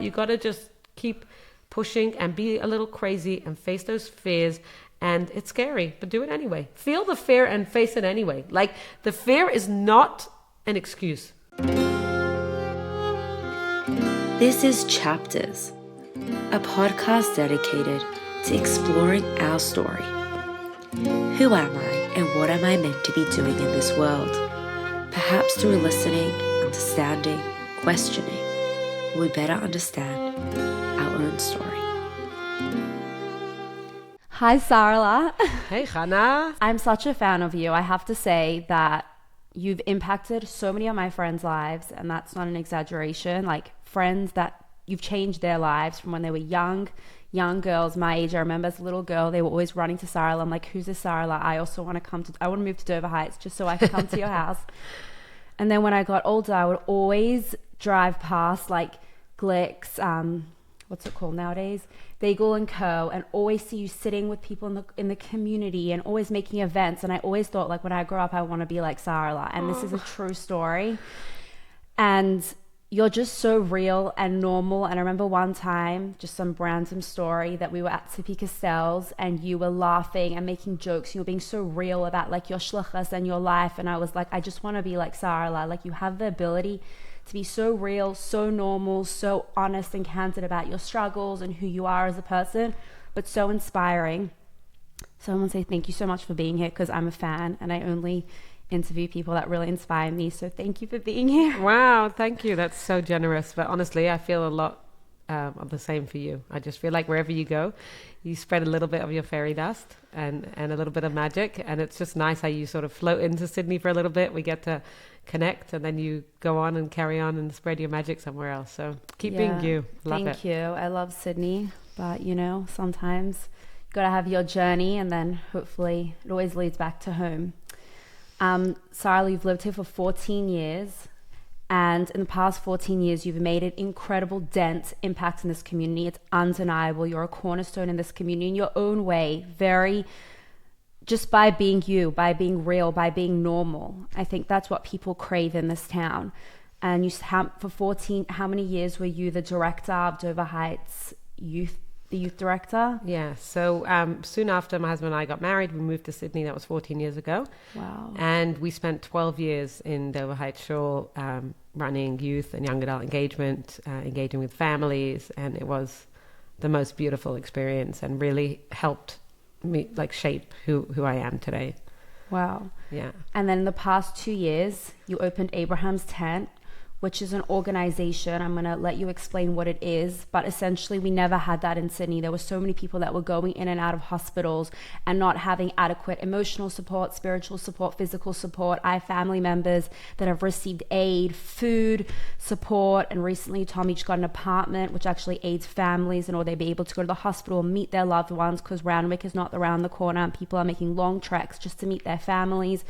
You got to just keep pushing and be a little crazy and face those fears. And it's scary, but do it anyway. Feel the fear and face it anyway. Like, the fear is not an excuse. This is Chapters, a podcast dedicated to exploring our story. Who am I and what am I meant to be doing in this world? Perhaps through listening, understanding, questioning, we better understand our own story. Hi, Sorella. Hey, Hannah. I'm such a fan of you. I have to say that you've impacted so many of my friends' lives, and that's not an exaggeration. Like, friends that you've changed their lives from when they were young girls my age. I remember as a little girl, they were always running to Sorella. I'm like, who's this Sorella? I also want to move to Dover Heights just so I can come to your house. And then when I got older, I would always drive past like Glick's, what's it called nowadays? Bagel and Co. and always see you sitting with people in the community and always making events. And I always thought, like, when I grow up, I want to be like Sorella. And this is a true story. And you're just so real and normal. And I remember one time, just some random story, that we were at Sippy Castell's and you were laughing and making jokes. You were being so real about like your shluchas and your life. And I was like, I just want to be like Sorella. Like, you have the ability to be so real, so normal, so honest and candid about your struggles and who you are as a person, but so inspiring. So I want to say thank you so much for being here, because I'm a fan and I only interview people that really inspire me. So thank you for being here. Wow, thank you. That's so generous. But honestly, I feel a lot of the same for you. I just feel like wherever you go, you spread a little bit of your fairy dust and a little bit of magic. And it's just nice how you sort of float into Sydney for a little bit. We get to connect and then you go on and carry on and spread your magic somewhere else. So keep being you. Love Thank you. I love Sydney, but you know, sometimes you got to have your journey and then hopefully it always leads back to home. Sorella, you've lived here for 14 years. And in the past 14 years, you've made an incredible dent impact in this community. It's undeniable. You're a cornerstone in this community in your own way, just by being you, by being real, by being normal. I think that's what people crave in this town. And how many years were you the director of Dover Heights the youth director? Yeah, so soon after my husband and I got married, we moved to Sydney. That was 14 years ago. Wow. And we spent 12 years in Dover Heights Shore, running youth and young adult engagement, engaging with families. And it was the most beautiful experience and really helped me like shape who I am today. Wow. Yeah. And then in the past 2 years, you opened Abraham's Tent, which is an organization. I'm going to let you explain what it is, but essentially we never had that in Sydney. There were so many people that were going in and out of hospitals and not having adequate emotional support, spiritual support, physical support. I have family members that have received aid, food support, and recently Tommy just got an apartment which actually aids families in order to be able to go to the hospital and meet their loved ones, because Randwick is not around the corner and people are making long treks just to meet their families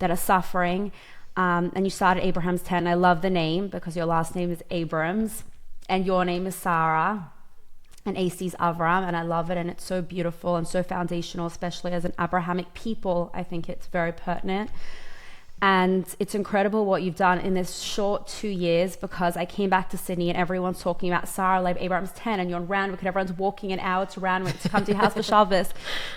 that are suffering. And you started Abraham's Tent, and I love the name because your last name is Abrams and your name is Sarah and AC's Avram, and I love it, and it's so beautiful and so foundational, especially as an Abrahamic people. I think it's very pertinent. And it's incredible what you've done in this short 2 years, because I came back to Sydney and everyone's talking about Sarah, like Abraham's Tent, and you're in Randwick and everyone's walking an hour to Randwick to come to your house for Shabbos.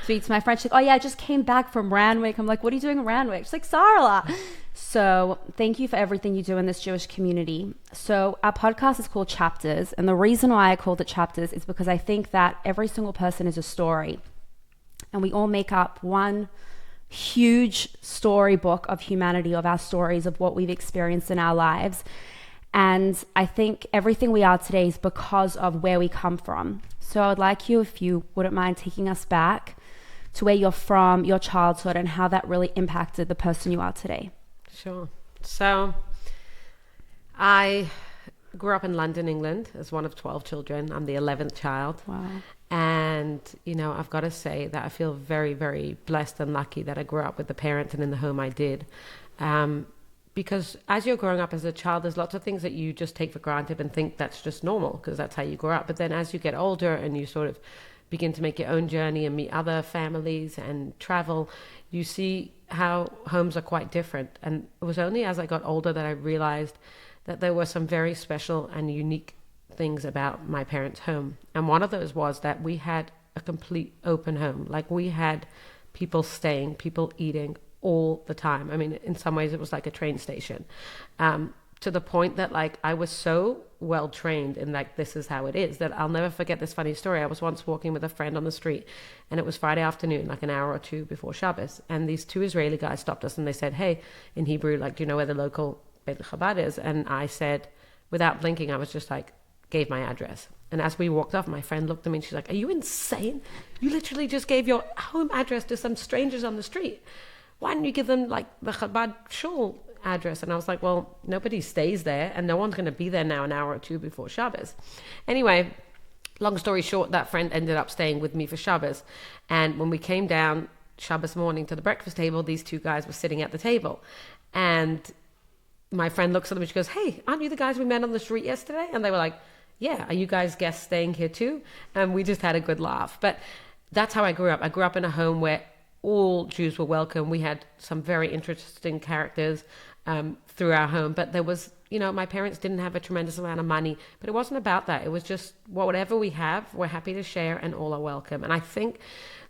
Speak to my friend, she's like, oh yeah, I just came back from Randwick. I'm like, what are you doing in Randwick? She's like, Sarah. So thank you for everything you do in this Jewish community. So our podcast is called Chapters, and the reason why I called it Chapters is because I think that every single person is a story, and we all make up one huge storybook of humanity, of our stories, of what we've experienced in our lives. And I think everything we are today is because of where we come from. So I would like you, if you wouldn't mind, taking us back to where you're from, your childhood, and how that really impacted the person you are today. Sure. So I grew up in London, England, as one of 12 children. I'm the 11th child. Wow. And, you know, I've got to say that I feel very, very blessed and lucky that I grew up with the parents and in the home I did. Because as you're growing up as a child, there's lots of things that you just take for granted and think that's just normal because that's how you grow up. But then as you get older and you sort of begin to make your own journey and meet other families and travel, you see how homes are quite different. And it was only as I got older that I realized that there were some very special and unique things about my parents' home. And one of those was that we had a complete open home. Like we had people staying, people eating all the time. I mean, in some ways it was like a train station. To the point that like I was so well trained in like this is how it is that I'll never forget this funny story. I was once walking with a friend on the street, and it was Friday afternoon, like an hour or two before Shabbos, and these two Israeli guys stopped us and they said, hey, in Hebrew, like, do you know where the local Beit Chabad is? And I said, without blinking, I was just like, gave my address. And as we walked off, my friend looked at me and she's like, are you insane? You literally just gave your home address to some strangers on the street. Why didn't you give them like the Chabad shul address? And I was like, well, nobody stays there and no one's going to be there now an hour or two before Shabbos. Anyway, long story short, that friend ended up staying with me for Shabbos. And when we came down Shabbos morning to the breakfast table, these two guys were sitting at the table. And my friend looks at them and she goes, hey, aren't you the guys we met on the street yesterday? And they were like, yeah, are you guys guests staying here too? And we just had a good laugh. But that's how I grew up. I grew up in a home where all Jews were welcome. We had some very interesting characters through our home, but there was, you know, my parents didn't have a tremendous amount of money, but it wasn't about that. It was just whatever we have, we're happy to share and all are welcome. And I think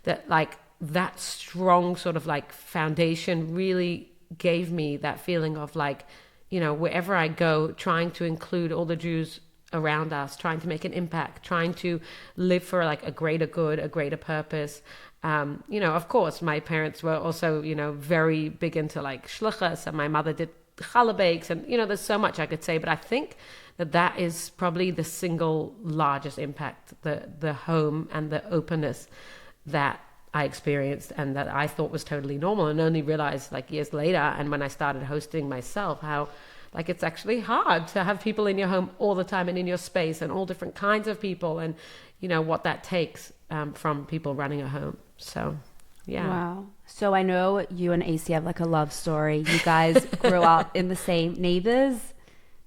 that like that strong sort of like foundation really gave me that feeling of like, you know, wherever I go, trying to include all the Jews around us, trying to make an impact, trying to live for like a greater good, a greater purpose. You know, of course, my parents were also, you know, very big into like shluchas, and my mother did challah bakes, and, you know, there's so much I could say, but I think that that is probably the single largest impact, the home and the openness that I experienced and that I thought was totally normal, and only realized like years later, and when I started hosting myself, how like it's actually hard to have people in your home all the time and in your space and all different kinds of people, and you know what that takes from people running a home. So yeah. Wow. So I know you and AC have like a love story. You guys grew up in the same neighbors.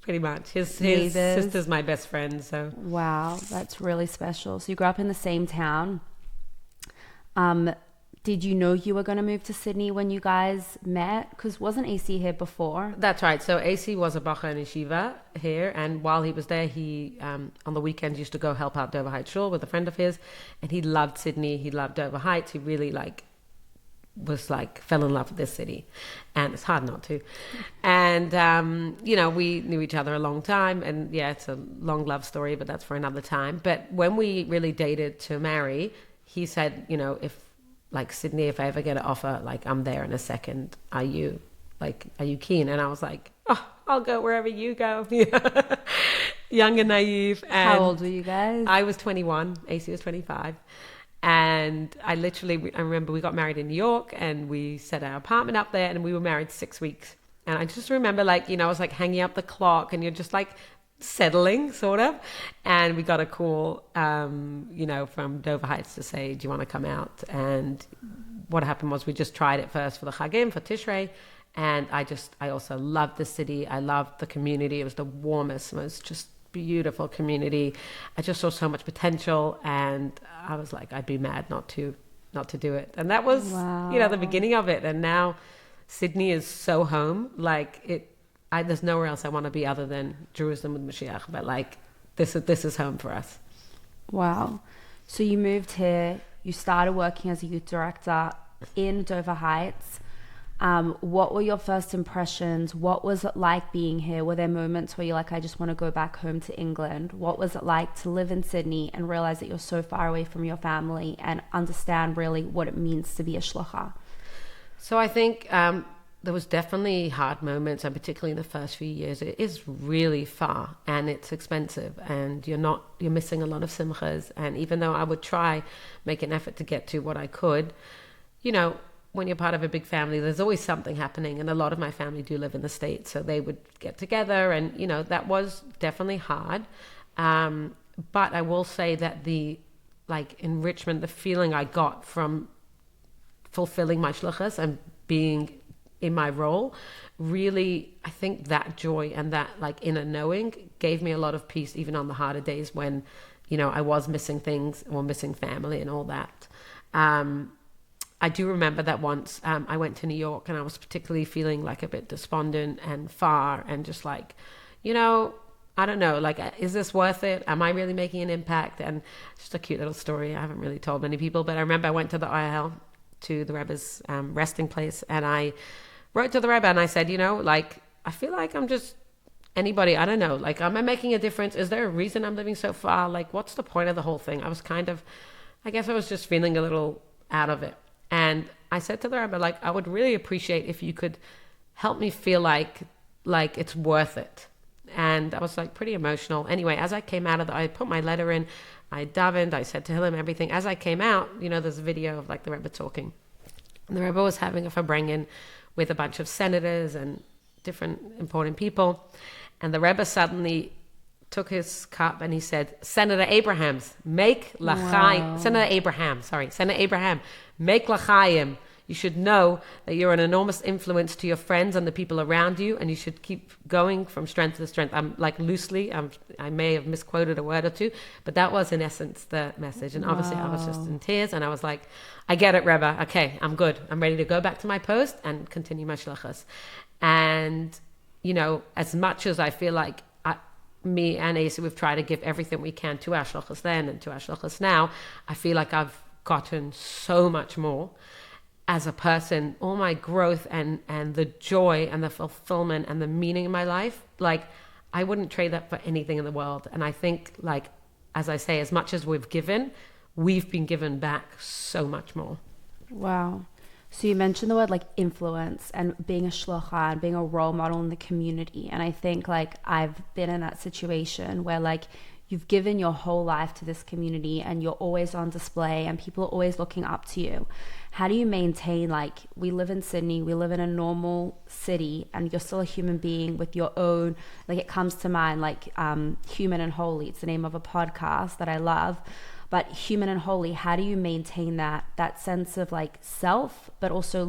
Pretty much. His sister's my best friend. So wow, that's really special. So you grew up in the same town. Did you know you were going to move to Sydney when you guys met? Because wasn't AC here before? That's right. So AC was a bacha in yeshiva here, and while he was there, he on the weekends used to go help out Dover Heights Shul with a friend of his, and he loved Sydney. He loved Dover Heights. He really fell in love with this city, and it's hard not to. And you know, we knew each other a long time, and yeah, it's a long love story, but that's for another time. But when we really dated to marry, he said, you know, if like Sydney, if I ever get an offer, like I'm there in a second. Are you keen? And I was like, oh, I'll go wherever you go. Young and naive. And how old were you guys? I was 21. AC was 25. And I remember we got married in New York, and we set our apartment up there, and we were married 6 weeks. And I just remember like, you know, I was like hanging up the clock, and you're just like settling sort of, and we got a call you know, from Dover Heights to say, do you want to come out? And what happened was we just tried it first for the Chagim, for Tishrei, and I also loved the city. I loved the community. It was the warmest, most just beautiful community. I just saw so much potential, and I was like, I'd be mad not to do it. And that was you know, the beginning of it. And now Sydney is so home, like there's nowhere else I want to be other than Jerusalem with Mashiach, but like this is home for us. Wow. So you moved here, you started working as a youth director in Dover Heights. What were your first impressions? What was it like being here? Were there moments where you're like, I just want to go back home to England? What was it like to live in Sydney and realize that you're so far away from your family and understand really what it means to be a shlucha? So I think there was definitely hard moments, and particularly in the first few years, it is really far and it's expensive, and you're missing a lot of simchas. And even though I would try, make an effort to get to what I could, you know, when you're part of a big family, there's always something happening. And a lot of my family do live in the States, so they would get together, and, you know, that was definitely hard. But I will say that the like enrichment, the feeling I got from fulfilling my shluchas and being in my role, really, I think that joy and that like inner knowing gave me a lot of peace, even on the harder days when, you know, I was missing things or missing family and all that. I do remember that once I went to New York, and I was particularly feeling like a bit despondent and far, and just like, you know, I don't know, like, is this worth it? Am I really making an impact? And just a cute little story I haven't really told many people, but I remember I went to the IHL, to the Rebbe's resting place, and I wrote to the Rebbe and I said, like, I feel like I'm just anybody, I don't know, like, am I making a difference? Is there a reason I'm living so far? Like, what's the point of the whole thing? I was I guess I was just feeling a little out of it. And I said to the Rebbe, like, I would really appreciate if you could help me feel like it's worth it. And I was like pretty emotional. Anyway, as I came out of I put my letter in, I davened, I said to him everything. As I came out, there's a video of like the Rebbe talking. And the Rebbe was having a upbringing with a bunch of senators and different important people. And the Rebbe suddenly took his cup and he said, Senator Abrahams, make l'chaim. Senator Abraham, make l'chaim. You should know that you're an enormous influence to your friends and the people around you, and you should keep going from strength to strength. I'm like loosely, I may have misquoted a word or two, but that was in essence the message. And obviously I was just in tears, and I was like, I get it, Rebbe. Okay, I'm good. I'm ready to go back to my post and continue my shlichus. And, as much as I feel like me and Asa, we've tried to give everything we can to our shlichus then and to our shlichus now, I feel like I've gotten so much more. As a person, all my growth and the joy and the fulfillment and the meaning in my life, like, I wouldn't trade that for anything in the world. And I think, like, as I say, as much as we've given, we've been given back so much more. Wow. So you mentioned the word like influence and being a shlocha and being a role model in the community. And I think like I've been in that situation where like you've given your whole life to this community and you're always on display and people are always looking up to you. How do you maintain, like, we live in Sydney, we live in a normal city, and you're still a human being with your own, like, it comes to mind, like, Human and Holy. It's the name of a podcast that I love. But Human and Holy, how do you maintain that sense of, like, self, but also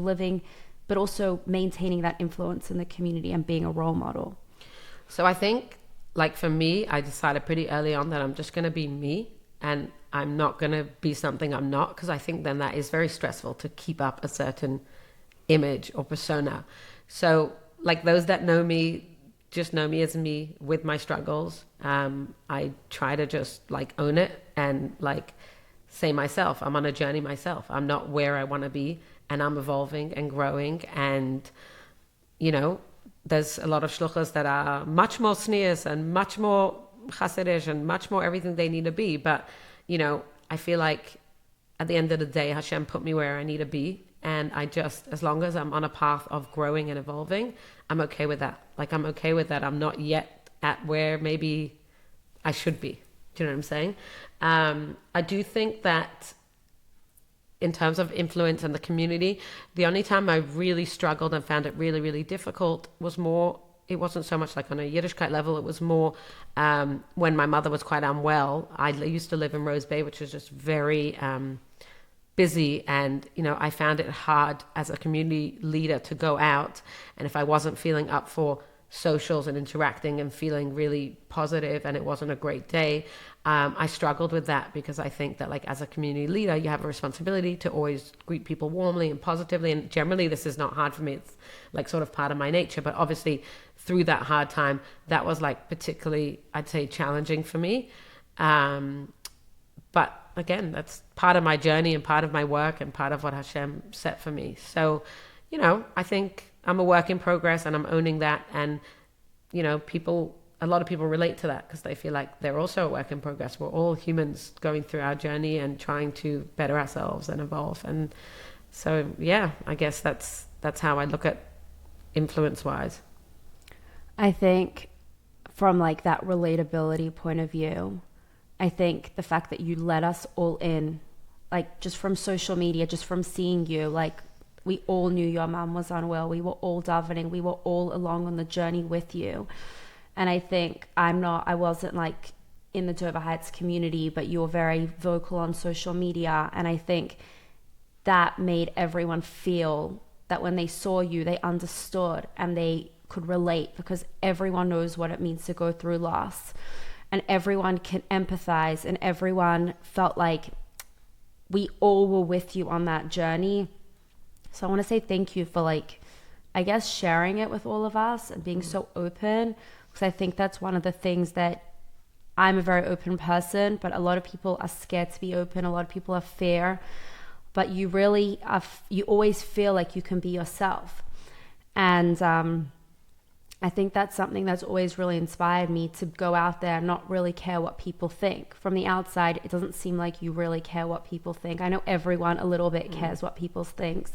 maintaining that influence in the community and being a role model? So I think, like, for me, I decided pretty early on that I'm just going to be me, and I'm not going to be something I'm not, because I think then that is very stressful to keep up a certain image or persona. So, like, those that know me just know me as me with my struggles. I try to just, like, own it and, like, say myself. I'm on a journey myself. I'm not where I want to be, and I'm evolving and growing. And, there's a lot of shluchas that are much more sneers and much more chassidish and much more everything they need to be. But, I feel like at the end of the day, Hashem put me where I need to be. And I just, as long as I'm on a path of growing and evolving, I'm okay with that. Like, I'm okay with that. I'm not yet at where maybe I should be. Do you know what I'm saying? I do think that in terms of influence in the community, the only time I really struggled and found it really, really difficult was more, it wasn't so much like on a Yiddishkeit level, it was more when my mother was quite unwell. I used to live in Rose Bay, which was just very busy, and I found it hard as a community leader to go out, and if I wasn't feeling up for socials and interacting and feeling really positive and it wasn't a great day, I struggled with that, because I think that, like, as a community leader, you have a responsibility to always greet people warmly and positively, and generally this is not hard for me. It's like sort of part of my nature, but obviously through that hard time, that was, like, particularly, I'd say, challenging for me. But again, that's part of my journey and part of my work and part of what Hashem set for me. So, I think I'm a work in progress, and I'm owning that. And, a lot of people relate to that because they feel like they're also a work in progress. We're all humans going through our journey and trying to better ourselves and evolve. And so, yeah, I guess that's how I look at influence wise. I think from, like, that relatability point of view, I think the fact that you let us all in, like, just from social media, just from seeing you, like, we all knew your mom was unwell. We were all davening. We were all along on the journey with you. And I think I wasn't, like, in the Dover Heights community, but you were very vocal on social media. And I think that made everyone feel that when they saw you, they understood and they could relate, because everyone knows what it means to go through loss. And everyone can empathize, and everyone felt like we all were with you on that journey. So I want to say thank you for, like, I guess, sharing it with all of us and being so open, Because I think that's one of the things that I'm a very open person, but a lot of people are scared to be open. A lot of people are fear, but you really are, you always feel like you can be yourself. And I think that's something that's always really inspired me to go out there and not really care what people think. From the outside, it doesn't seem like you really care what people think. I know everyone a little bit cares what people think.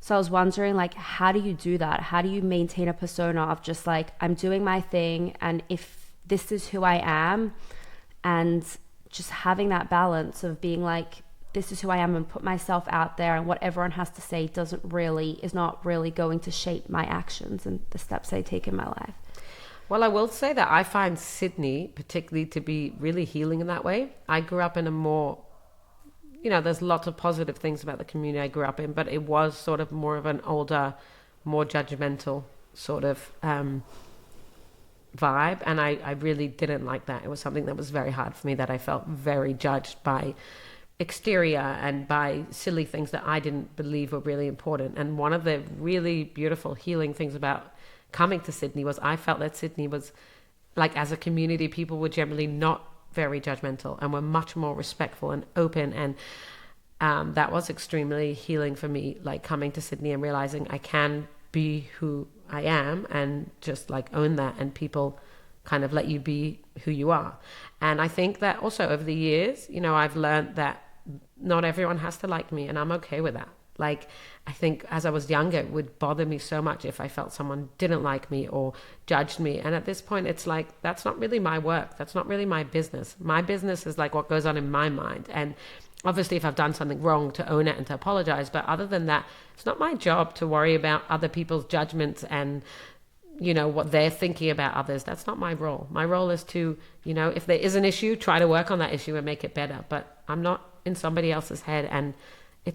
So I was wondering, like, how do you do that? How do you maintain a persona of just like, I'm doing my thing, and if this is who I am, and just having that balance of being like, this is who I am, and put myself out there, and what everyone has to say is not really going to shape my actions and the steps I take in my life. Well, I will say that I find Sydney particularly to be really healing in that way. I grew up in a more, there's lots of positive things about the community I grew up in, but it was sort of more of an older, more judgmental sort of vibe. And I really didn't like that. It was something that was very hard for me, that I felt very judged by exterior and by silly things that I didn't believe were really important. And one of the really beautiful healing things about coming to Sydney was I felt that Sydney was, like, as a community, people were generally not very judgmental and were much more respectful and open. And that was extremely healing for me, like coming to Sydney and realizing I can be who I am and just like own that, and people kind of let you be who you are. And I think that also over the years, I've learned that not everyone has to like me, and I'm okay with that. Like, I think as I was younger, it would bother me so much if I felt someone didn't like me or judged me. And at this point, it's like, that's not really my work. That's not really my business. My business is like what goes on in my mind. And obviously, if I've done something wrong, to own it and to apologize. But other than that, it's not my job to worry about other people's judgments and what they're thinking about others. That's not my role. My role is to, if there is an issue, try to work on that issue and make it better. But I'm not in somebody else's head, and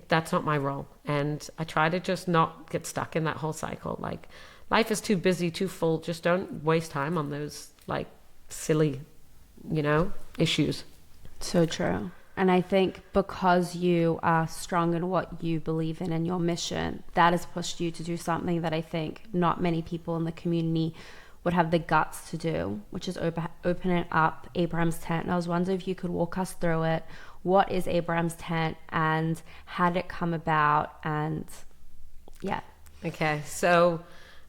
that's not my role. And I try to just not get stuck in that whole cycle. Like, life is too busy, too full. Just don't waste time on those like silly, issues. So true. And I think because you are strong in what you believe in and your mission, that has pushed you to do something that I think not many people in the community would have the guts to do, which is opening up Abraham's Tent. And I was wondering if you could walk us through it. What is Abraham's Tent, and how did it come about? And yeah. Okay. So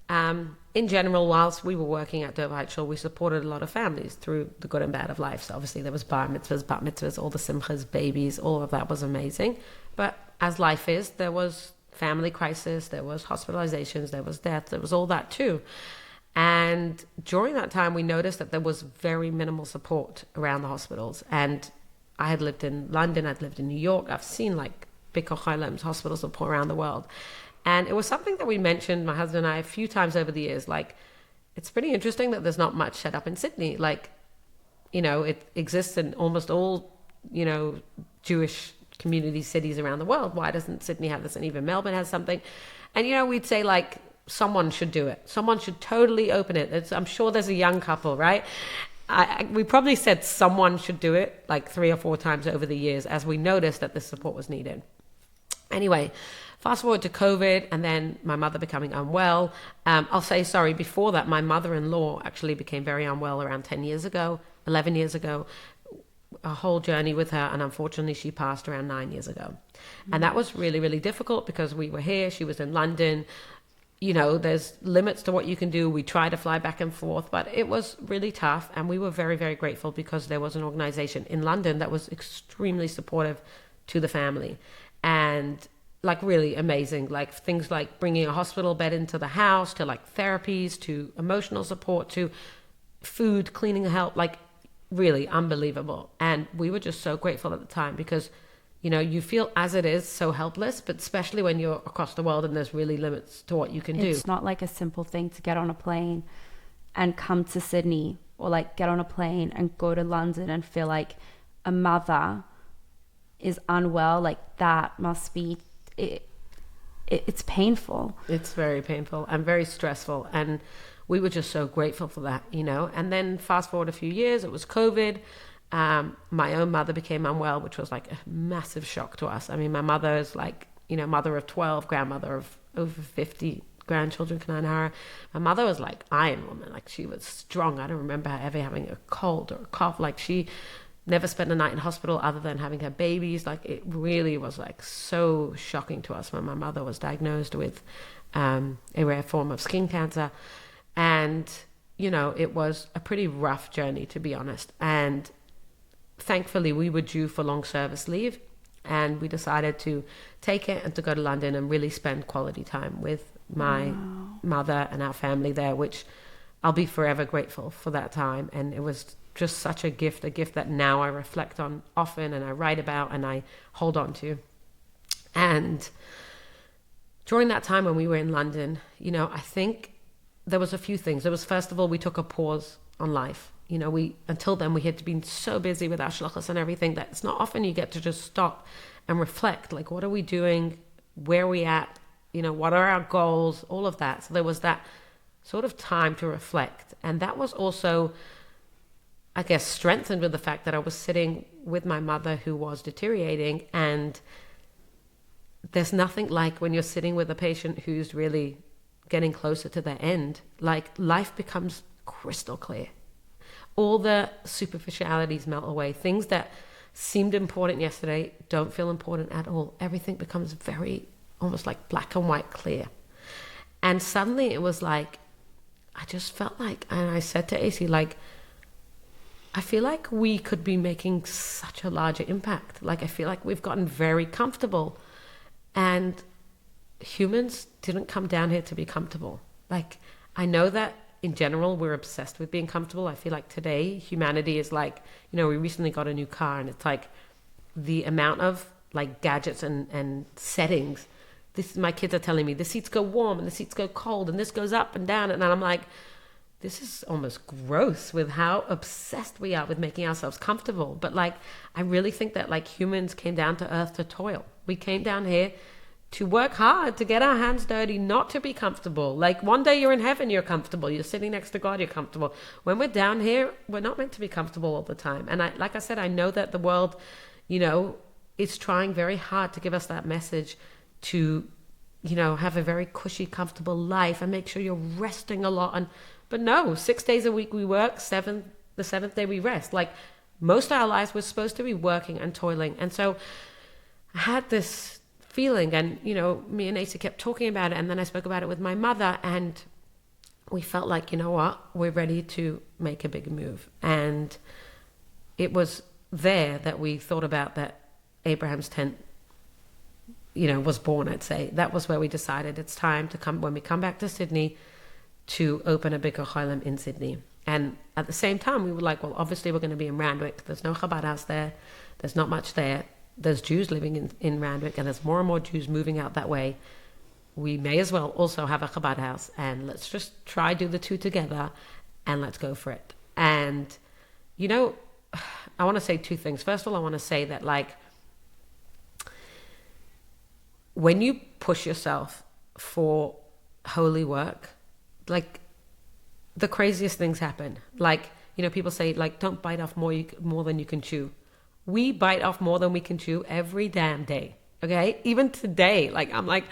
in general, whilst we were working at Dove Heights, we supported a lot of families through the good and bad of life. So obviously there was bar mitzvahs, bat mitzvahs, all the simchas, babies, all of that was amazing. But as life is, there was family crisis, there was hospitalizations, there was death, there was all that too. And during that time, we noticed that there was very minimal support around the hospitals. And I had lived in London, I'd lived in New York, I've seen like Bikkur Chaylem's hospital support around the world. And it was something that we mentioned, my husband and I, a few times over the years. Like, it's pretty interesting that there's not much set up in Sydney. Like, it exists in almost all, Jewish community cities around the world. Why doesn't Sydney have this? And even Melbourne has something. And, we'd say like, someone should do it. Someone should totally open it. I'm sure there's a young couple, right? We probably said someone should do it like 3 or 4 times over the years as we noticed that this support was needed. Anyway, fast forward to COVID, and then my mother becoming unwell. I'll say, sorry, before that, my mother-in-law actually became very unwell around 11 years ago, a whole journey with her. And unfortunately, she passed around 9 years ago. Mm-hmm. And that was really, really difficult because we were here. She was in London. There's limits to what you can do. We try to fly back and forth, but it was really tough. And we were very, very grateful because there was an organization in London that was extremely supportive to the family. And like really amazing, like things like bringing a hospital bed into the house, to like therapies, to emotional support, to food, cleaning help, like really unbelievable. And we were just so grateful at the time because, you feel as it is so helpless, but especially when you're across the world and there's really limits to what you can do. It's not like a simple thing to get on a plane and come to Sydney, or like get on a plane and go to London and feel like a mother is unwell. Like that must be it's painful. It's very painful and very stressful, and we were just so grateful for that, and then fast forward a few years, it was COVID. My own mother became unwell, which was like a massive shock to us. I mean, my mother is like, mother of 12, grandmother of over 50 grandchildren, Kananahara. My mother was like Iron Woman. Like, she was strong. I don't remember her ever having a cold or a cough. Like, she never spent a night in hospital other than having her babies. Like, it really was like so shocking to us when my mother was diagnosed with a rare form of skin cancer. And, you know, it was a pretty rough journey, to be honest. And thankfully we were due for long service leave, and we decided to take it and to go to London and really spend quality time with my mother and our family there, which I'll be forever grateful for that time. And it was just such a gift that now I reflect on often and I write about and I hold on to. And during that time when we were in London, you know, I think there was a few things. There was, first of all, we took a pause on life. You know, until then we had been so busy with our shluchos and everything that it's not often you get to just stop and reflect. Like, what are we doing? Where are we at? You know, what are our goals? All of that. So there was that sort of time to reflect. And that was also, I guess, strengthened with the fact that I was sitting with my mother who was deteriorating. And there's nothing like when you're sitting with a patient who's really getting closer to their end. Like, life becomes crystal clear. All the superficialities melt away. Things that seemed important yesterday don't feel important at all. Everything becomes very, almost like black and white clear. And suddenly it was like, I just felt like, and I said to AC, like, I feel like we could be making such a larger impact. Like, I feel like we've gotten very comfortable, and humans didn't come down here to be comfortable. Like, I know that in general, we're obsessed with being comfortable. I feel like today, humanity is like, you know, we recently got a new car, and it's like the amount of like gadgets and settings. My kids are telling me the seats go warm and the seats go cold and this goes up and down. And I'm like, this is almost gross with how obsessed we are with making ourselves comfortable. But like, I really think that like humans came down to earth to toil. We came down here to work hard, to get our hands dirty, not to be comfortable. Like, one day you're in heaven, you're comfortable. You're sitting next to God, you're comfortable. When we're down here, we're not meant to be comfortable all the time. And like I said, I know that the world, you know, is trying very hard to give us that message to, you know, have a very cushy, comfortable life and make sure you're resting a lot. But no, 6 days a week we work, the seventh day we rest. Like, most of our lives we're supposed to be working and toiling. And so I had this feeling, and you know, me and Asa kept talking about it, and then I spoke about it with my mother, and we felt like, you know what, we're ready to make a big move. And it was there that we thought about that Abraham's tent, you know, was born. I'd say that was where we decided it's time to come, when we come back to Sydney, to open a bigger cholim in Sydney. And at the same time we were like, well, obviously we're going to be in Randwick. There's no Chabad house there, there's not much there. There's Jews living in Randwick, and there's more and more Jews moving out that way. We may as well also have a Chabad house, and let's just try do the two together, and let's go for it. And, you know, I want to say two things. First of all, I want to say that, like, when you push yourself for holy work, like, the craziest things happen. Like, you know, people say, like, don't bite off more than you can chew. We bite off more than we can chew every damn day. Okay? Even today, like, I'm like,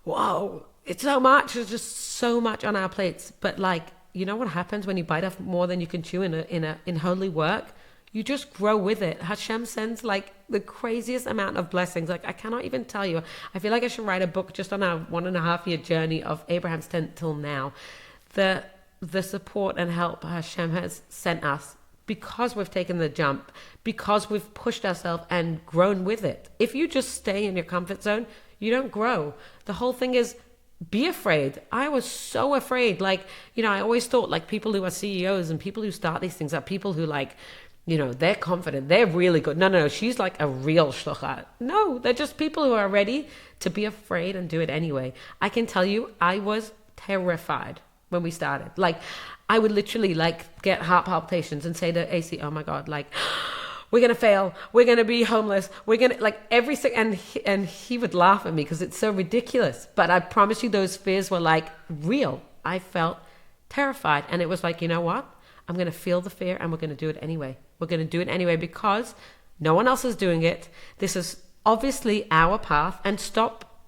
whoa, it's so much. There's just so much on our plates. But like, you know what happens when you bite off more than you can chew in holy work? You just grow with it. Hashem sends like the craziest amount of blessings. Like, I cannot even tell you. I feel like I should write a book just on our 1.5 year journey of Abraham's tent till now. The support and help Hashem has sent us, because we've taken the jump, because we've pushed ourselves and grown with it. If you just stay in your comfort zone, you don't grow. The whole thing is, be afraid. I was so afraid. Like, you know, I always thought like people who are CEOs and people who start these things are people who, like, you know, they're confident, they're really good. No, she's like a real shlucha. No, they're just people who are ready to be afraid and do it anyway. I can tell you, I was terrified when we started. Like, I would literally like get heart palpitations and say to AC, oh my God, like, we're going to fail. We're going to be homeless. We're going to, like, everything. And he would laugh at me because it's so ridiculous. But I promise you, those fears were like real. I felt terrified. And it was like, you know what? I'm going to feel the fear and we're going to do it anyway. We're going to do it anyway because no one else is doing it. This is obviously our path, and stop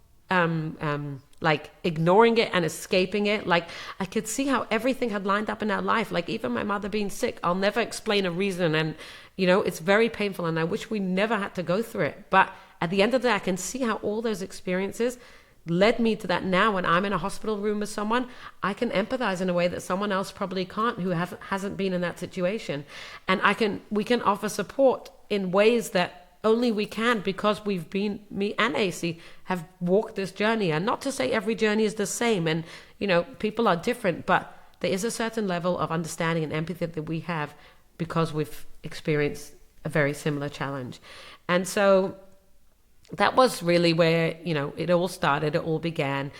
like ignoring it and escaping it. Like I could see how everything had lined up in our life. Like even my mother being sick, I'll never explain a reason. And, you know, it's very painful and I wish we never had to go through it. But at the end of the day, I can see how all those experiences led me to that. Now when I'm in a hospital room with someone, I can empathize in a way that someone else probably can't who hasn't been in that situation. And we can offer support in ways that only we can, because we've been, me and AC have walked this journey. And not to say every journey is the same, and you know, people are different, but there is a certain level of understanding and empathy that we have because we've experienced a very similar challenge. And so that was really where, you know, it all started, it all began.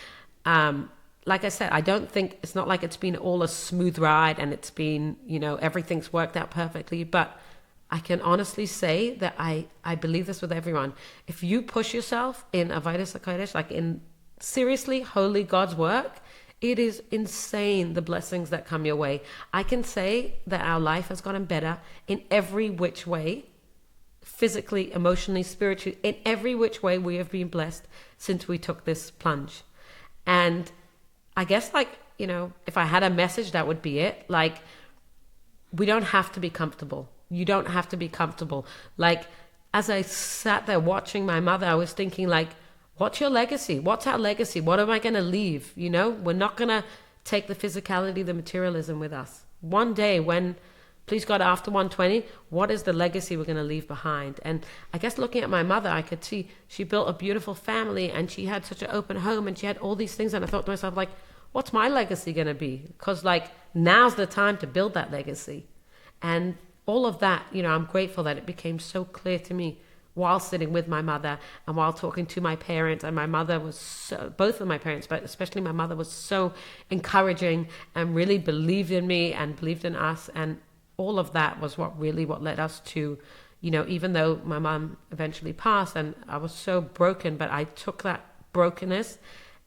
Like I said, I don't think, it's not like it's been all a smooth ride and it's been, you know, everything's worked out perfectly, but I can honestly say that I believe this with everyone. If you push yourself in Avodas HaKodesh, like in seriously holy God's work, it is insane the blessings that come your way. I can say that our life has gotten better in every which way, physically, emotionally, spiritually, in every which way we have been blessed since we took this plunge. And I guess, like, you know, if I had a message, that would be it. Like, we don't have to be comfortable. You don't have to be comfortable. Like, as I sat there watching my mother, I was thinking, like, what's your legacy? What's our legacy? What am I going to leave? You know, we're not going to take the physicality, the materialism with us. One day when, please God, after 120, what is the legacy we're going to leave behind? And I guess looking at my mother, I could see she built a beautiful family and she had such an open home and she had all these things. And I thought to myself, like, what's my legacy going to be? Because, like, now's the time to build that legacy. And all of that, you know, I'm grateful that it became so clear to me while sitting with my mother and while talking to my parents. And my mother was so, both of my parents, but especially my mother, was so encouraging and really believed in me and believed in us. And all of that was what led us to, you know, even though my mom eventually passed and I was so broken, but I took that brokenness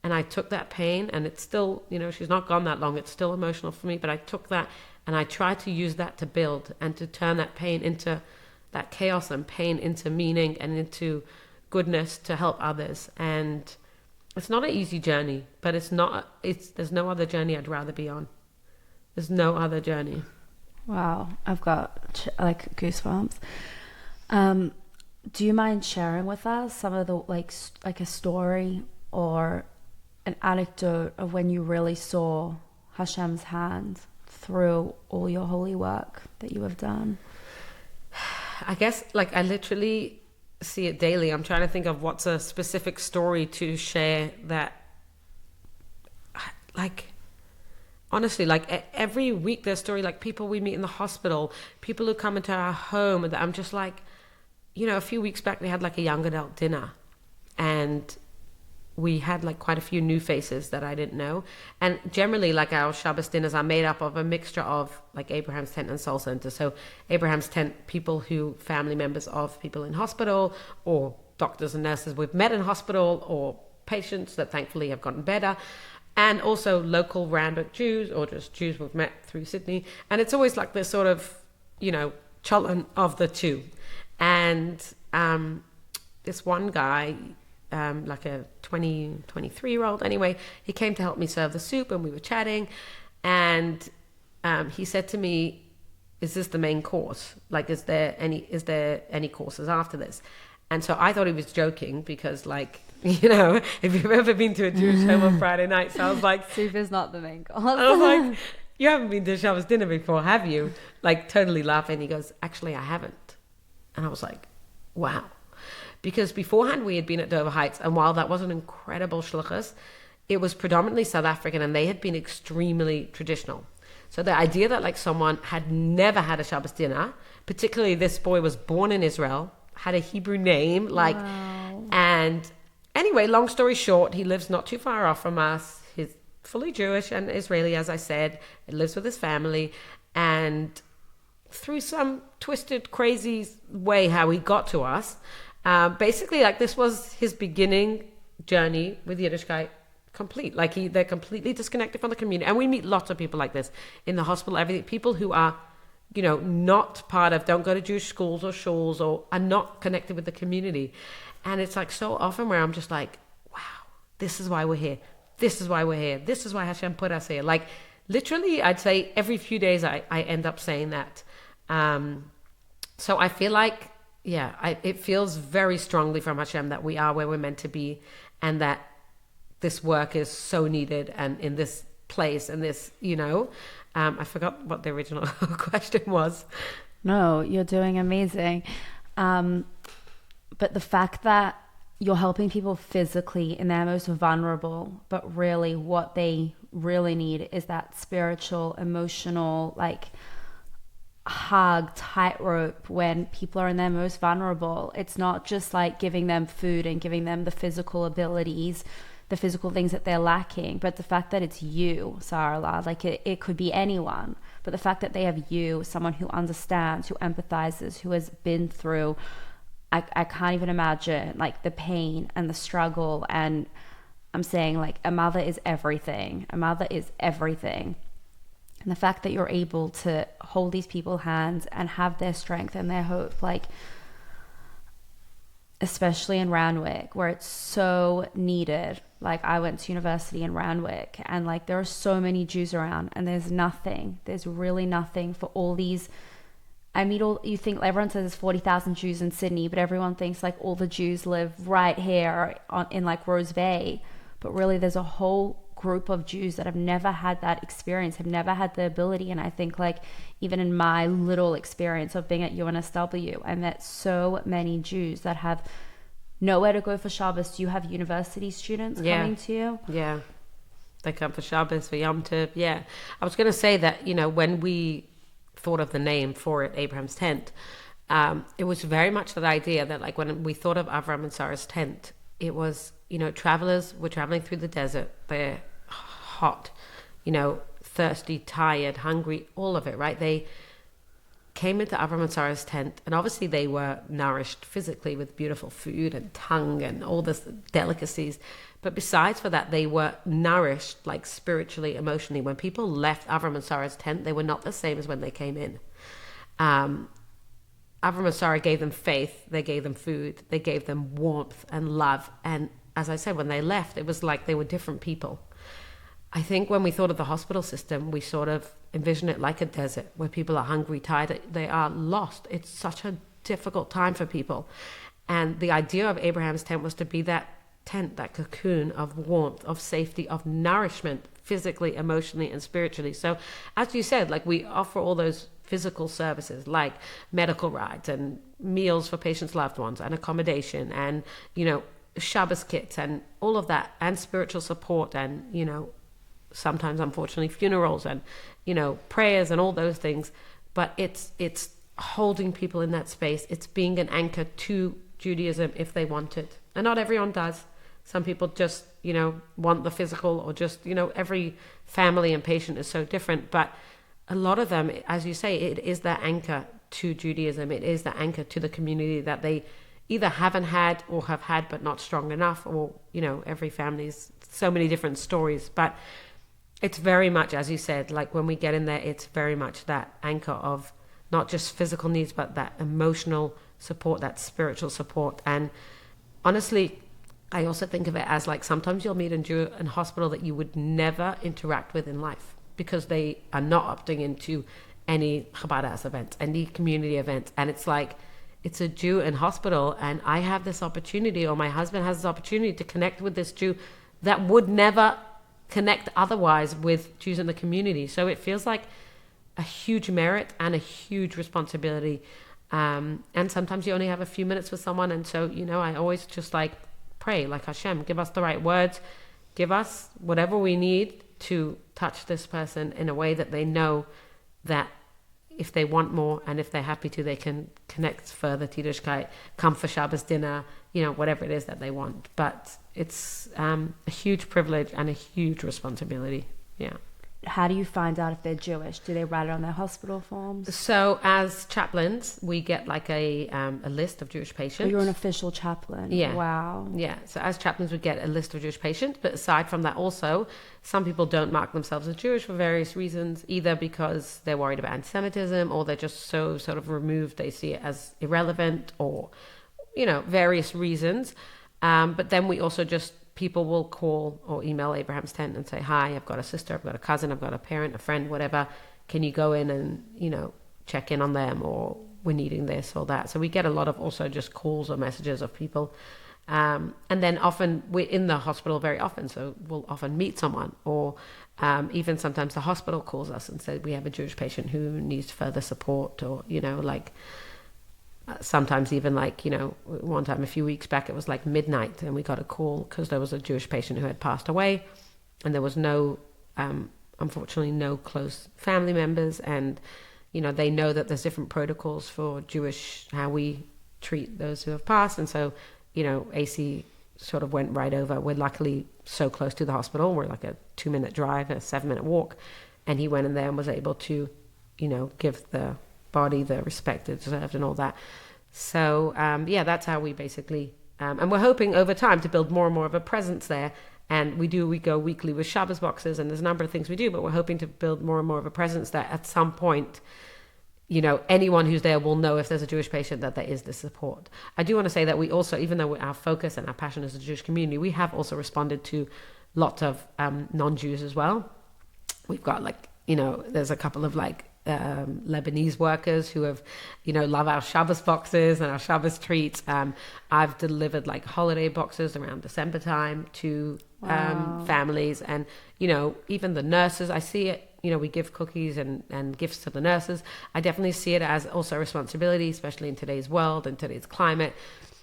and I took that pain, and it's still, you know, she's not gone that long. It's still emotional for me, but I took that and I tried to use that to build and to turn that pain into, that chaos and pain into meaning and into goodness to help others. And it's not an easy journey, but there's no other journey I'd rather be on. There's no other journey. Wow, I've got like goosebumps. Do you mind sharing with us some of the like a story or an anecdote of when you really saw Hashem's hand through all your holy work that you have done? I guess, like, I literally see it daily. I'm trying to think of what's a specific story to share that, like, honestly, like every week there's a story, like people we meet in the hospital, people who come into our home, and I'm just like, you know, a few weeks back we had like a young adult dinner and we had like quite a few new faces that I didn't know. And generally, like, our Shabbos dinners are made up of a mixture of like Abraham's Tent and Soul Center. So Abraham's Tent, people who, family members of people in hospital, or doctors and nurses we've met in hospital, or patients that thankfully have gotten better. And also local Randwick Jews, or just Jews we've met through Sydney. And it's always like this sort of, you know, cholent of the two. And this one guy, like a 23-year-old, anyway, he came to help me serve the soup, and we were chatting. And he said to me, is this the main course? Like, is there any courses after this? And so I thought he was joking because, like, you know, if you've ever been to a Jewish home on Friday nights, I was like, soup is not the main course. I was like, you haven't been to Shabbos dinner before, have you? Like, totally laughing. He goes, actually, I haven't. And I was like, wow. Because beforehand we had been at Dover Heights, and while that was an incredible shluchas, it was predominantly South African, and they had been extremely traditional. So the idea that like someone had never had a Shabbos dinner, particularly this boy was born in Israel, had a Hebrew name, like, wow. And anyway, long story short, he lives not too far off from us. He's fully Jewish and Israeli, as I said. He lives with his family, and through some twisted, crazy way how he got to us, basically, like, this was his beginning journey with Yiddishkeit complete. Like, they're completely disconnected from the community. And we meet lots of people like this in the hospital, everything. People who are, you know, not part of, don't go to Jewish schools or shuls, or are not connected with the community. And it's like so often where I'm just like, wow, this is why we're here. this is why we're here. This is why Hashem put us here. Like literally, I'd say every few days I end up saying that. So I feel like, it feels very strongly from Hashem that we are where we're meant to be, and that this work is so needed, and in this place, and this, I forgot what the original question was. No, you're doing amazing. But the fact that you're helping people physically in their most vulnerable, but really what they really need is that spiritual, emotional, like hug, tightrope when people are in their most vulnerable. It's not just like giving them food and giving them the physical abilities, the physical things that they're lacking, but the fact that it's you, Sorella, like it could be anyone, but the fact that they have you, someone who understands, who empathizes, who has been through, I can't even imagine like the pain and the struggle. And I'm saying like a mother is everything. A mother is everything. And the fact that you're able to hold these people's hands and have their strength and their hope, like especially in Randwick where it's so needed. Like I went to university in Randwick, and like there are so many Jews around, and there's really nothing for all these. I mean, you think everyone says there's 40,000 Jews in Sydney, but everyone thinks like all the Jews live right here in like Rose Bay. But really there's a whole group of Jews that have never had that experience, have never had the ability. And I think like even in my little experience of being at UNSW, I met so many Jews that have nowhere to go for Shabbos. Do you have university students coming to you? Yeah, they come for Shabbos, for Yom Tov. Yeah, I was going to say that, when we thought of the name for it, Abraham's tent, it was very much that idea that like when we thought of Avram and Sarah's tent, it was, travelers were traveling through the desert. They're hot, thirsty, tired, hungry, all of it, right? They came into Avram and Sarah's tent, and obviously they were nourished physically with beautiful food and tongue and all this delicacies. But besides for that, they were nourished like spiritually, emotionally. When people left Avram and Sarah's tent, they were not the same as when they came in. Avram and Sarah gave them faith, they gave them food, they gave them warmth and love. And as I said, when they left, it was like they were different people. I think when we thought of the hospital system, we sort of envision it like a desert where people are hungry, tired, they are lost. It's such a difficult time for people. And the idea of Abraham's tent was to be that tent, that cocoon of warmth, of safety, of nourishment, physically, emotionally, and spiritually. So as you said, like we offer all those physical services like medical rides and meals for patients' loved ones and accommodation and, Shabbos kits and all of that, and spiritual support and, sometimes unfortunately funerals and, prayers and all those things. But it's holding people in that space. It's being an anchor to Judaism if they want it. And not everyone does. Some people just, want the physical, or just, every family and patient is so different. But a lot of them, as you say, it is that anchor to Judaism. It is that anchor to the community that they either haven't had or have had but not strong enough, or, every family's so many different stories. But it's very much, as you said, like when we get in there, it's very much that anchor of not just physical needs, but that emotional support, that spiritual support. And honestly, I also think of it as like sometimes you'll meet a Jew in hospital that you would never interact with in life because they are not opting into any Chabad events, any community events. And it's like, it's a Jew in hospital, and I have this opportunity, or my husband has this opportunity to connect with this Jew that would never connect otherwise with Jews in the community. So it feels like a huge merit and a huge responsibility. And sometimes you only have a few minutes with someone. And so, I always just like pray, like Hashem, give us the right words, give us whatever we need to touch this person in a way that they know that if they want more and if they're happy to, they can connect further to Yiddishkeit, come for Shabbos dinner, whatever it is that they want. But it's a huge privilege and a huge responsibility. Yeah. How do you find out if they're Jewish? Do they write it on their hospital forms? So as chaplains, we get like a list of Jewish patients. Oh, you're an official chaplain. Yeah. Wow. Yeah. So as chaplains, we get a list of Jewish patients. But aside from that also, some people don't mark themselves as Jewish for various reasons, either because they're worried about anti-Semitism, or they're just so sort of removed, they see it as irrelevant, or, various reasons. But then we also just people will call or email Abraham's tent and say, hi, I've got a sister, I've got a cousin, I've got a parent, a friend, whatever. Can you go in and, check in on them, or we're needing this or that. So we get a lot of also just calls or messages of people. And then often we're in the hospital very often. So we'll often meet someone, or even sometimes the hospital calls us and says, we have a Jewish patient who needs further support, or, sometimes even one time a few weeks back, it was like midnight and we got a call because there was a Jewish patient who had passed away, and there was unfortunately no close family members. And, they know that there's different protocols for Jewish, how we treat those who have passed. And so, AC sort of went right over. We're luckily so close to the hospital. We're like a 2-minute drive, a 7-minute walk. And he went in there and was able to, give the body the respect it deserved and all that. So, that's how we basically, and we're hoping over time to build more and more of a presence there. And we go weekly with Shabbos boxes, and there's a number of things we do, but we're hoping to build more and more of a presence that at some point, anyone who's there will know if there's a Jewish patient that there is the support. I do want to say that we also, even though our focus and our passion is the Jewish community, we have also responded to lots of non-Jews as well. We've got there's a couple of Lebanese workers who have, love our Shabbos boxes and our Shabbos treats. I've delivered holiday boxes around December time to families, and, even the nurses, I see it, we give cookies and gifts to the nurses. I definitely see it as also a responsibility, especially in today's world and today's climate,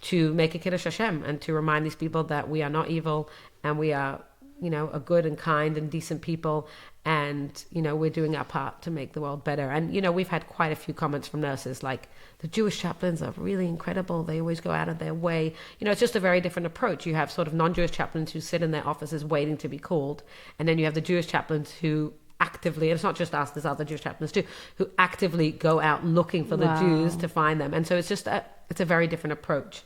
to make a Kiddush Hashem and to remind these people that we are not evil, and we are, a good and kind and decent people. And, we're doing our part to make the world better. And, we've had quite a few comments from nurses, like, the Jewish chaplains are really incredible. They always go out of their way. It's just a very different approach. You have sort of non-Jewish chaplains who sit in their offices waiting to be called. And then you have the Jewish chaplains who actively, and it's not just us, there's other Jewish chaplains too, who actively go out looking for the Jews to find them. And so it's just it's a very different approach.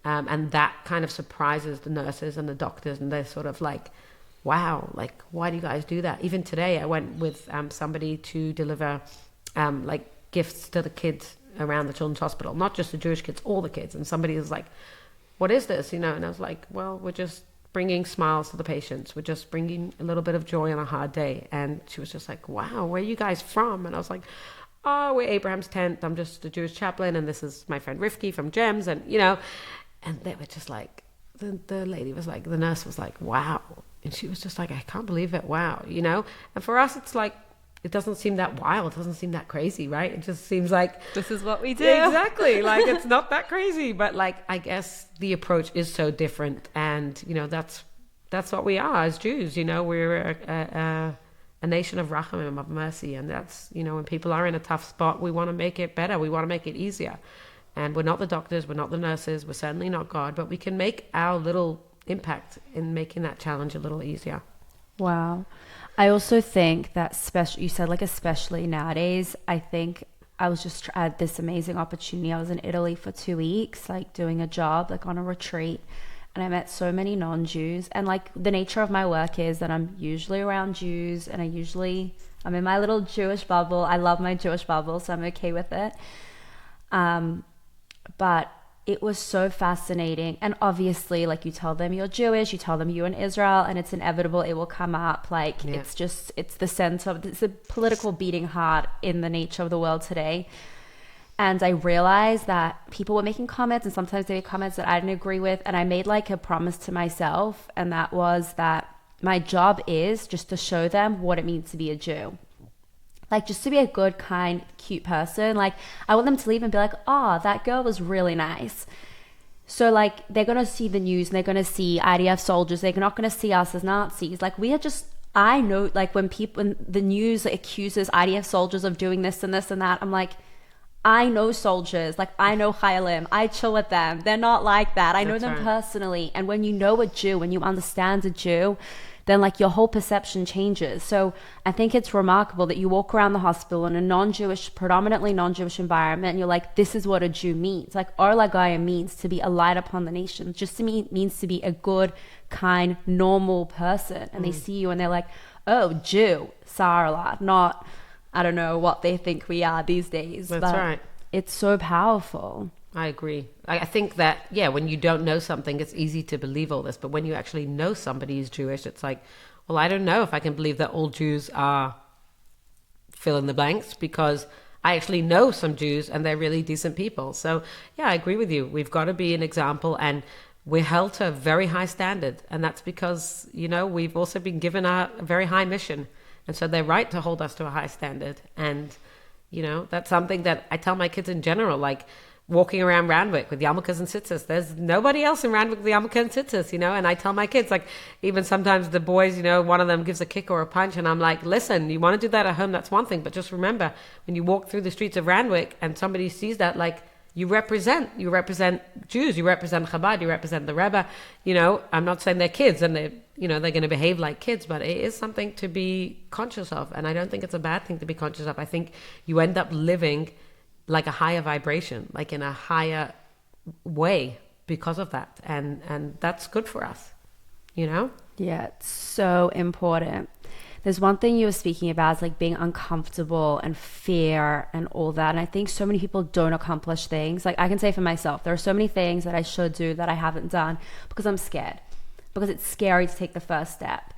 And that kind of surprises the nurses and the doctors, and they're sort of like, wow, why do you guys do that? Even today I went with somebody to deliver gifts to the kids around the children's hospital, not just the Jewish kids, all the kids. And somebody was like, what is this? And I was like, well, we're just bringing smiles to the patients. We're just bringing a little bit of joy on a hard day. And she was just like, wow, where are you guys from? And I was like, oh, we're Abraham's tent. I'm just a Jewish chaplain, and this is my friend Rifki from GEMS. And, and they were just like, the lady was like, the nurse was like, wow. And she was just like, I can't believe it. Wow. And for us, it's like, it doesn't seem that wild. It doesn't seem that crazy, right? It just seems like this is what we do. Exactly. It's not that crazy, but I guess the approach is so different. And, that's what we are as Jews. We're a nation of rachamim, of mercy. And that's, when people are in a tough spot, we want to make it better. We want to make it easier. And we're not the doctors. We're not the nurses. We're certainly not God, but we can make our little impact in making that challenge a little easier. Wow. I also think that you said especially nowadays, I think I was just at this amazing opportunity. I was in Italy for 2 weeks, doing a job, on a retreat, and I met so many non-Jews. And the nature of my work is that I'm usually around Jews, and I'm in my little Jewish bubble. I love my Jewish bubble, so I'm okay with it. But it was so fascinating. And obviously, you tell them you're Jewish, you tell them you're in Israel, and it's inevitable it will come up. It's the sense of, it's a political beating heart in the nature of the world today. And I realized that people were making comments, and sometimes they made comments that I didn't agree with. And I made a promise to myself, and that was that my job is just to show them what it means to be a Jew. Just to be a good, kind, cute person. I want them to leave and be like, oh, that girl was really nice. So, they're going to see the news, and they're going to see IDF soldiers. They're not going to see us as Nazis. We are just, I know, when the news accuses IDF soldiers of doing this and this and that, I'm like, I know soldiers. I know Chayalim. I chill with them. They're not like that. I know them personally. And when you know a Jew, when you understand a Jew, then your whole perception changes. So I think it's remarkable that you walk around the hospital in a predominantly non-Jewish environment, and you're like, this is what a Jew means. Or Lagaya means to be a light upon the nation. Just to me means to be a good, kind, normal person. And they see you and they're like, oh, Jew, Sorella, not, I don't know what they think we are these days. That's right. It's so powerful. I agree. I think that, yeah, when you don't know something, it's easy to believe all this. But when you actually know somebody is Jewish, it's like, well, I don't know if I can believe that all Jews are fill in the blanks, because I actually know some Jews and they're really decent people. So, yeah, I agree with you. We've got to be an example, and we're held to a very high standard. And that's because, we've also been given a very high mission. And so they're right to hold us to a high standard. And, that's something that I tell my kids in general, like walking around Randwick with yarmulkes and tzitzis. There's nobody else in Randwick with yarmulke and tzitzis, and I tell my kids, like, even sometimes the boys, one of them gives a kick or a punch, and I'm like, listen, you want to do that at home, that's one thing, but just remember, when you walk through the streets of Randwick and somebody sees that, like, you represent Jews, you represent Chabad, you represent the Rebbe. I'm not saying they're kids and they're going to behave like kids, but it is something to be conscious of. And I don't think it's a bad thing to be conscious of. I think you end up living like a higher vibration, like in a higher way because of that. And that's good for us, Yeah, it's so important. There's one thing you were speaking about, is like being uncomfortable and fear and all that. And I think so many people don't accomplish things. Like, I can say for myself, there are so many things that I should do that I haven't done because I'm scared, because it's scary to take the first step.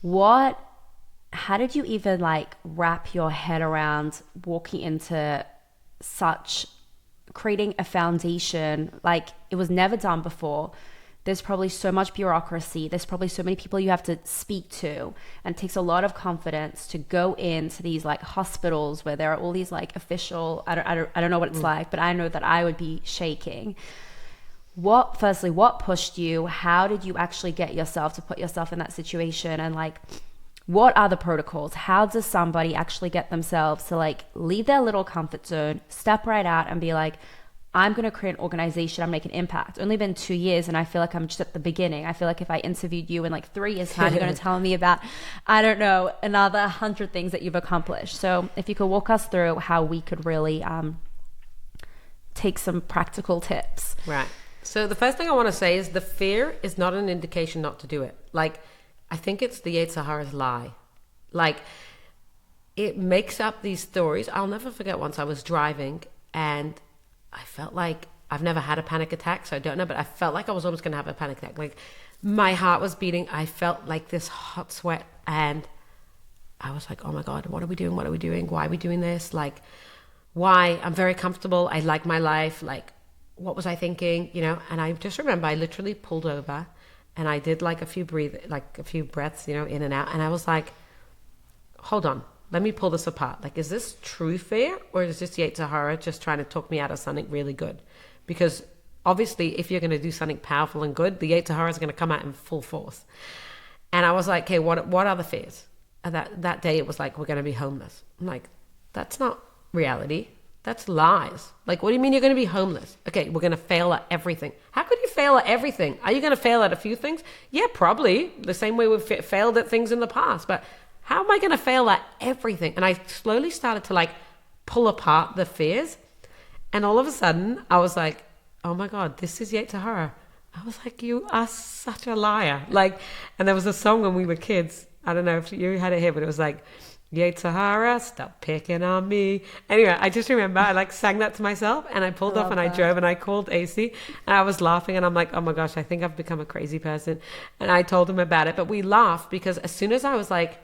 How did you even like wrap your head around walking into creating a foundation? Like, it was never done before. There's probably so much bureaucracy. There's probably so many people you have to speak to. And it takes a lot of confidence to go into these like hospitals where there are all these like official, I don't know what it's like, but I know that I would be shaking. What pushed you? How did you actually get yourself to put yourself in that situation? And like, what are the protocols? How does somebody actually get themselves to like leave their little comfort zone, step right out and be like, I'm going to create an organization, I'm making an impact. It's only been 2 years and I feel like I'm just at the beginning. I feel like if I interviewed you in like 3 years time, you're going to tell me about, I don't know, another 100 things that you've accomplished. So if you could walk us through how we could really take some practical tips. Right. So the first thing I want to say is the fear is not an indication not to do it. Like, I think it's the Yetzer Hara's lie. Like, it makes up these stories. I'll never forget once I was driving and I felt like, I've never had a panic attack, so I don't know, but I felt like I was almost going to have a panic attack. Like, my heart was beating. I felt like this hot sweat, and I was like, oh my God, what are we doing? What are we doing? Why are we doing this? Like, why? I'm very comfortable. I like my life. Like, what was I thinking? And I just remember I literally pulled over and I did like a few breaths, in and out. And I was like, hold on. Let me pull this apart. Like, is this true fear, or is this Yetzer Hara just trying to talk me out of something really good? Because obviously, if you're going to do something powerful and good, the Yetzer Hara is going to come out in full force. And I was like, okay, what are the fears? And that day it was like, we're going to be homeless. I'm like, that's not reality. That's lies. Like, what do you mean you're going to be homeless? Okay, we're going to fail at everything. How could you fail at everything? Are you going to fail at a few things? Yeah, probably. The same way we've failed at things in the past. But how am I going to fail at everything? And I slowly started to like pull apart the fears. And all of a sudden I was like, oh my God, this is Yetzer Hara. I was like, you are such a liar. Like, and there was a song when we were kids. I don't know if you had it here, but it was like, Yetzer Hara, stop picking on me. Anyway, I just remember I like sang that to myself, and I pulled off and I drove and I called AC and I was laughing, and I'm like, oh my gosh, I think I've become a crazy person. And I told him about it, but we laughed because as soon as I was like,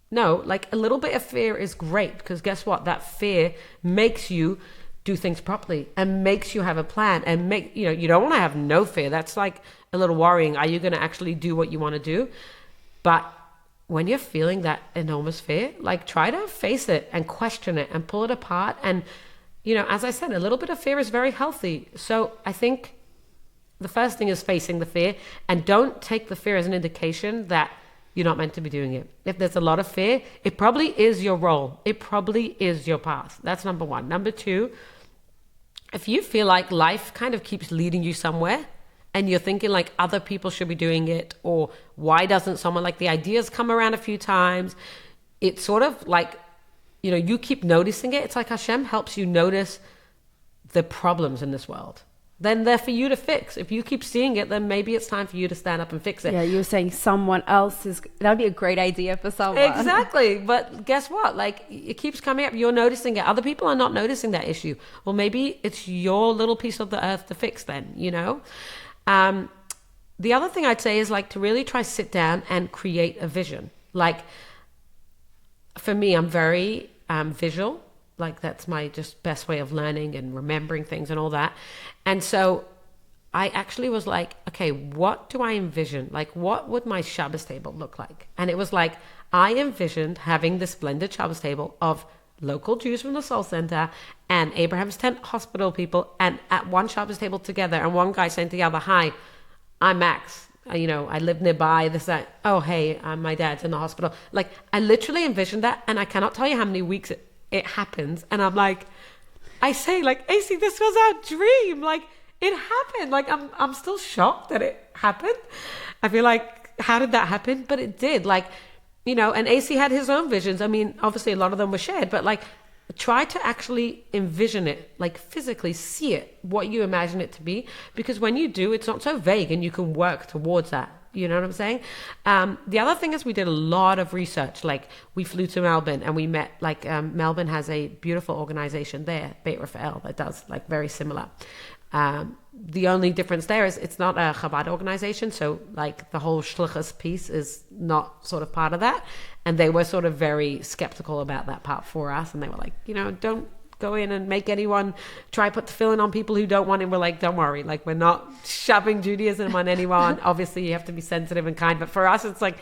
no, like a little bit of fear is great, because guess what? That fear makes you do things properly and makes you have a plan, and you don't want to have no fear. That's like a little worrying. Are you going to actually do what you want to do? But when you're feeling that enormous fear, like, try to face it and question it and pull it apart. And, as I said, a little bit of fear is very healthy. So I think the first thing is facing the fear, and don't take the fear as an indication that you're not meant to be doing it. If there's a lot of fear, it probably is your role. It probably is your path. That's number one. Number two, if you feel like life kind of keeps leading you somewhere and you're thinking like other people should be doing it, or why doesn't someone, like, the ideas come around a few times, it's sort of like, you keep noticing it. It's like Hashem helps you notice the problems in this world. then they're for you to fix. If you keep seeing it, then maybe it's time for you to stand up and fix it. Yeah, you were saying someone else is, that'd be a great idea for someone. Exactly. But guess what? Like, it keeps coming up. You're noticing it. Other people are not noticing that issue. Well, maybe it's your little piece of the earth to fix then, you know? The other thing I'd say is like to really try sit down and create a vision. Like, for me, I'm very visual. Like, that's my just best way of learning and remembering things and all that. And so I actually was like, okay, what do I envision? Like, what would my Shabbos table look like? And it was like, I envisioned having this blended Shabbos table of local Jews from the Soul Center and Abraham's Tent Hospital people, and at one Shabbos table together, and one guy saying to the other, hi, I'm Max. You know, I live nearby, this, that. Oh, hey, my dad's in the hospital. Like, I literally envisioned that, and I cannot tell you how many weeks it happens. And I'm like, I say, like, AC, this was our dream. Like, it happened. Like, I'm still shocked that it happened. I feel like, how did that happen? But it did. Like, you know, and AC had his own visions. I mean, obviously a lot of them were shared, but like, try to actually envision it, like physically see it, what you imagine it to be. Because when you do, it's not so vague and you can work towards that. You know what I'm saying? The other thing is we did a lot of research. Like, we flew to Melbourne and we met, like, Melbourne has a beautiful organization there, Beit Raphael, that does like very similar. The only difference there is it's not a Chabad organization. So like the whole shlichus piece is not sort of part of that. And they were sort of very skeptical about that part for us. And they were like, you know, don't go in and make anyone try put the tefillin on people who don't want it. We're like, don't worry, like, we're not shoving Judaism on anyone. Obviously you have to be sensitive and kind, but for us it's like,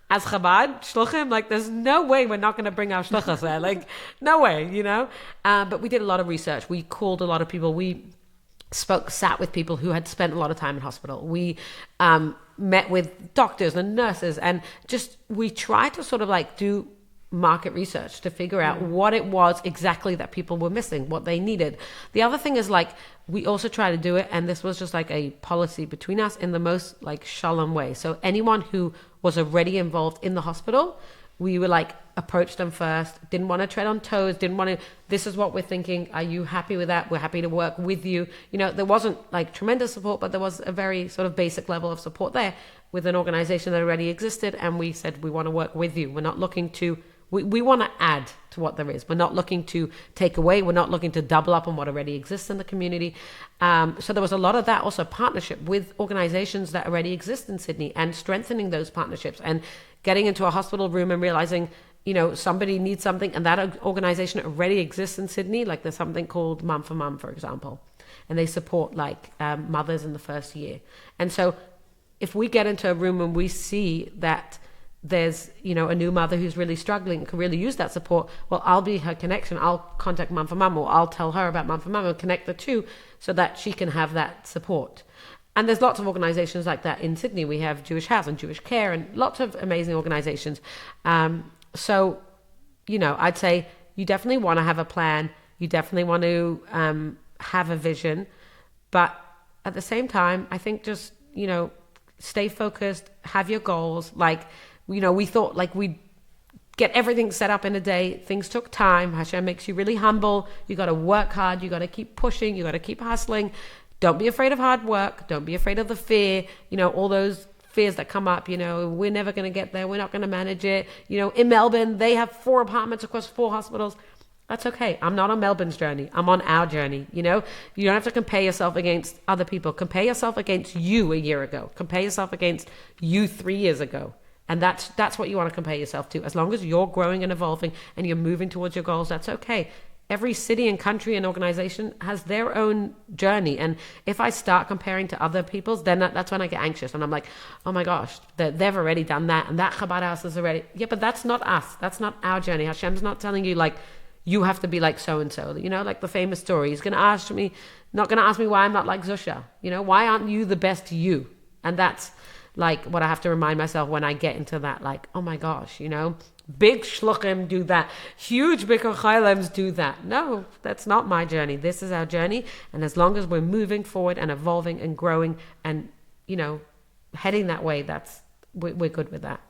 as Chabad shluchim, like, there's no way we're not going to bring our shluchas there, like, no way, you know. But we did a lot of research. We called a lot of people. We sat with people who had spent a lot of time in hospital. We met with doctors and nurses, and just we tried to sort of like do market research to figure out what it was exactly that people were missing, what they needed. The other thing is, like, we also try to do it, and this was just like a policy between us, in the most like shalom way. So anyone who was already involved in the hospital, we were like, approach them first, didn't want to tread on toes, didn't want to, this is what we're thinking, are you happy with that? We're happy to work with you. You know, there wasn't like tremendous support, but there was a very sort of basic level of support there with an organization that already existed. And we said, we want to work with you. We're not looking to, we want to add to what there is. We're not looking to take away. We're not looking to double up on what already exists in the community. So there was a lot of that, also partnership with organizations that already exist in Sydney, and strengthening those partnerships, and getting into a hospital room and realizing, you know, somebody needs something, and that organization already exists in Sydney. Like, there's something called Mum for Mum, for example, and they support like mothers in the first year. And so if we get into a room and we see that there's, you know, a new mother who's really struggling, can really use that support, well, I'll be her connection. I'll contact Mum for Mum, or I'll tell her about Mum for Mum and connect the two so that she can have that support. And there's lots of organizations like that in Sydney. We have Jewish House and Jewish Care and lots of amazing organizations. So, you know, I'd say you definitely want to have a plan. You definitely want to have a vision. But at the same time, I think just, you know, stay focused, have your goals. Like, you know, we thought like we'd get everything set up in a day. Things took time. Hashem makes you really humble. You got to work hard. You got to keep pushing. You got to keep hustling. Don't be afraid of hard work. Don't be afraid of the fear. You know, all those fears that come up, you know, we're never going to get there. We're not going to manage it. You know, in Melbourne, they have 4 apartments across 4 hospitals. That's okay. I'm not on Melbourne's journey. I'm on our journey. You know, you don't have to compare yourself against other people. Compare yourself against you a year ago. Compare yourself against you 3 years ago. And that's what you want to compare yourself to. As long as you're growing and evolving and you're moving towards your goals, that's okay. Every city and country and organization has their own journey. And if I start comparing to other people's, then that's when I get anxious. And I'm like, oh my gosh, they've already done that. And that Chabad house is already, yeah, but that's not us. That's not our journey. Hashem's not telling you like, you have to be like so-and-so, you know, like the famous story. He's going to ask me, not going to ask me why I'm not like Zusha. You know, why aren't you the best you? And that's like what I have to remind myself when I get into that, like, oh my gosh, you know, big shluchim do that. Huge bikur chaylems do that. No, that's not my journey. This is our journey. And as long as we're moving forward and evolving and growing and, you know, heading that way, we're good with that.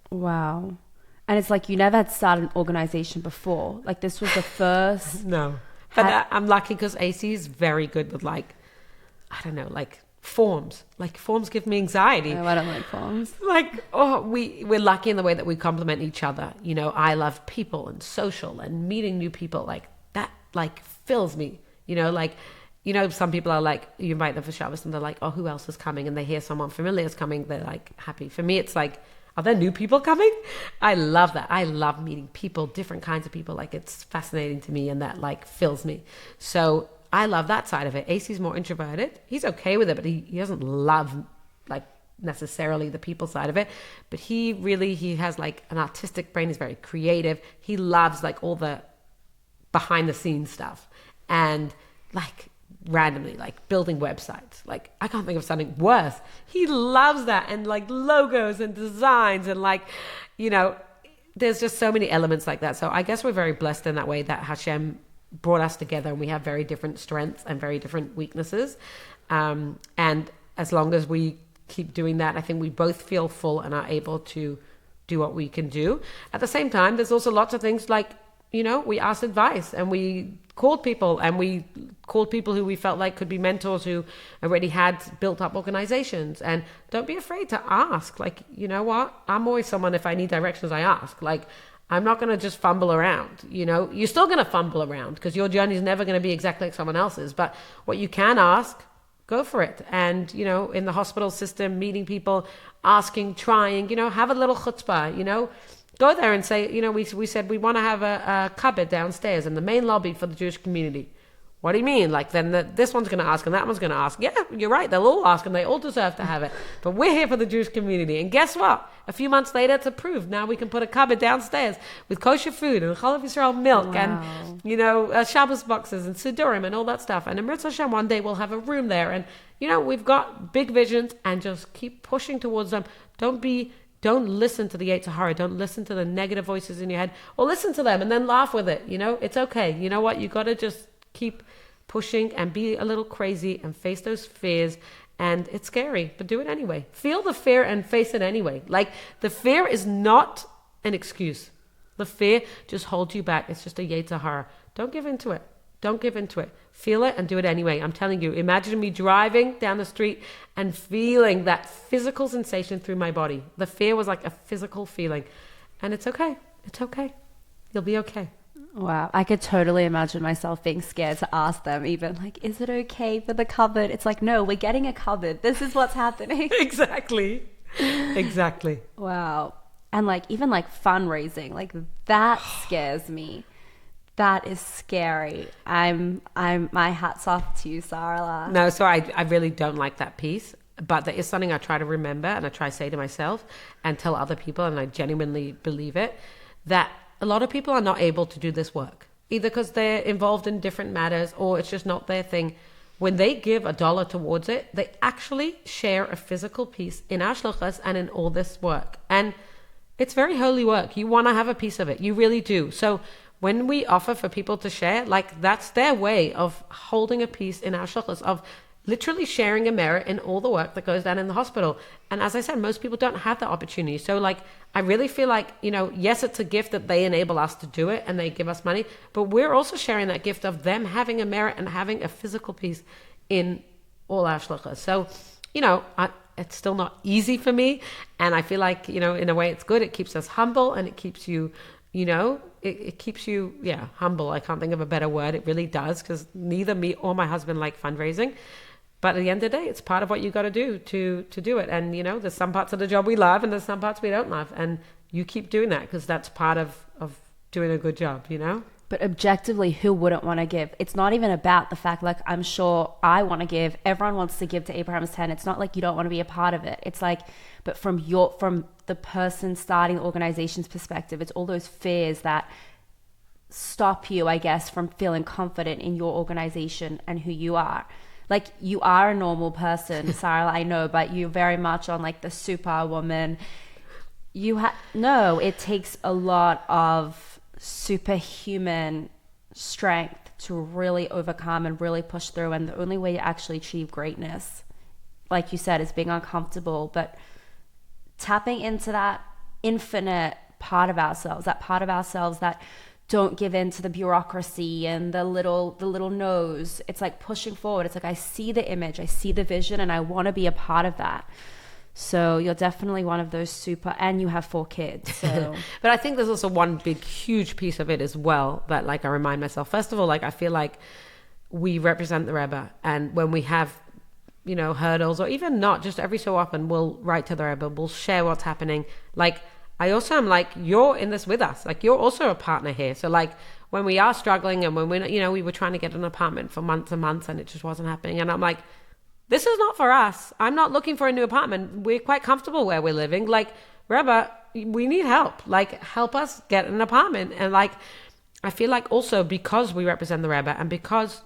Wow. And it's like you never had started an organization before. Like, this was the first. No. But I'm lucky because AC is very good with like I don't know, like forms. Like forms give me anxiety. Oh, I don't like forms. Like, we're lucky in the way that we complement each other. You know, I love people and social and meeting new people. Like that, like fills me, you know, like, you know, some people are like, you invite them for Shabbos and they're like, oh, who else is coming? And they hear someone familiar is coming. They're like happy. For me, it's like, are there new people coming? I love that. I love meeting people, different kinds of people. Like it's fascinating to me and that like fills me. So I love that side of it. AC's more introverted. He's okay with it, but he doesn't love like necessarily the people side of it. But he has like an artistic brain. He's very creative. He loves like all the behind the scenes stuff. And like randomly, like building websites. Like I can't think of something worse. He loves that, and like logos and designs and like, you know, there's just so many elements like that. So I guess we're very blessed in that way that Hashem brought us together and we have very different strengths and very different weaknesses. And as long as we keep doing that, I think we both feel full and are able to do what we can do. At the same time, there's also lots of things like, you know, we asked advice and we called people who we felt like could be mentors who already had built up organizations. And don't be afraid to ask. Like, you know what? I'm always someone, if I need directions, I ask. Like, I'm not going to just fumble around. You know, you're still going to fumble around because your journey is never going to be exactly like someone else's. But what you can ask, go for it. And, you know, in the hospital system, meeting people, asking, trying, you know, have a little chutzpah, you know, go there and say, you know, we said we want to have a cupboard downstairs in the main lobby for the Jewish community. What do you mean? Like, then this one's going to ask and that one's going to ask. Yeah, you're right. They'll all ask and they all deserve to have it. But we're here for the Jewish community. And guess what? A few months later, it's approved. Now we can put a cupboard downstairs with kosher food and Chalav Yisrael milk and, you know, Shabbos boxes and Sidurim and all that stuff. And in Mitzvah Hashem, one day we'll have a room there. And, you know, we've got big visions and just keep pushing towards them. Don't listen to the Yetzer Hara. Don't listen to the negative voices in your head, or listen to them and then laugh with it. You know, it's okay. You know what? You got to just keep pushing and be a little crazy and face those fears. And it's scary, but do it anyway. Feel the fear and face it anyway. Like, the fear is not an excuse. The fear just holds you back. It's just a Yetzer Hara. Don't give into it. Don't give into it. Feel it and do it anyway. I'm telling you, imagine me driving down the street and feeling that physical sensation through my body. The fear was like a physical feeling. And it's okay. It's okay. You'll be okay. Wow. I could totally imagine myself being scared to ask them even, like, is it okay for the cupboard? It's like, no, we're getting a cupboard. This is what's happening. Exactly. Exactly. Wow. And like, even like fundraising, like that scares me. That is scary. My hat's off to you, Sorella. No, so I really don't like that piece. But there is something I try to remember and I try to say to myself and tell other people, and I genuinely believe it, that a lot of people are not able to do this work, either because they're involved in different matters or it's just not their thing. When they give $1 towards it, they actually share a physical piece in our shluchas and in all this work. And it's very holy work. You want to have a piece of it. You really do. So when we offer for people to share, like, that's their way of holding a piece in our shluchas, of literally sharing a merit in all the work that goes down in the hospital. And as I said, most people don't have that opportunity. So like, I really feel like, you know, yes, it's a gift that they enable us to do it and they give us money, but we're also sharing that gift of them having a merit and having a physical piece in all our shluchas. So, you know, it's still not easy for me. And I feel like, you know, in a way it's good. It keeps us humble and it keeps you, you know, it keeps you, humble. I can't think of a better word. It really does, because neither me or my husband like fundraising. But at the end of the day, it's part of what you got to do to do it. And, you know, there's some parts of the job we love and there's some parts we don't love. And you keep doing that because that's part of doing a good job, you know? But objectively, who wouldn't want to give? It's not even about the fact, like, I'm sure I want to give. Everyone wants to give to Abraham's 10. It's not like you don't want to be a part of it. It's like, but from the person starting the organization's perspective, it's all those fears that stop you, I guess, from feeling confident in your organization and who you are. Like, you are a normal person, Sarah, I know, but you're very much on like the superwoman. It takes a lot of superhuman strength to really overcome and really push through. And the only way to actually achieve greatness, like you said, is being uncomfortable, but tapping into that infinite part of ourselves, that don't give in to the bureaucracy and the little no's. It's like pushing forward. It's like, I see the image, I see the vision, and I want to be a part of that. So you're definitely one of those super, and you have 4 kids. So. But I think there's also one big, huge piece of it as well that like I remind myself. First of all, like I feel like we represent the Rebbe, and when we have, you know, hurdles or even not, just every so often we'll write to the Rebbe, we'll share what's happening. Like I also am like, you're in this with us. Like you're also a partner here. So like when we are struggling and when we're, you know, we were trying to get an apartment for months and months and it just wasn't happening. And I'm like, this is not for us. I'm not looking for a new apartment. We're quite comfortable where we're living. Like, Rebbe, we need help. Like, help us get an apartment. And like, I feel like also because we represent the Rebbe and because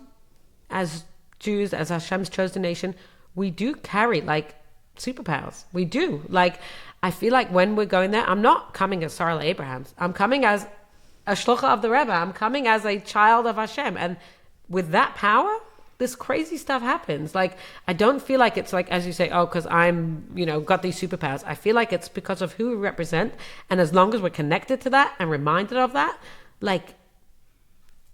as Jews, as Hashem's chosen nation, we do carry like superpowers. We do. Like, I feel like when we're going there, I'm not coming as Sorella Abrahams. I'm coming as a shlucha of the Rebbe. I'm coming as a child of Hashem. And with that power, this crazy stuff happens. Like, I don't feel like it's like, as you say, oh, because I'm, you know, got these superpowers. I feel like it's because of who we represent. And as long as we're connected to that and reminded of that, like,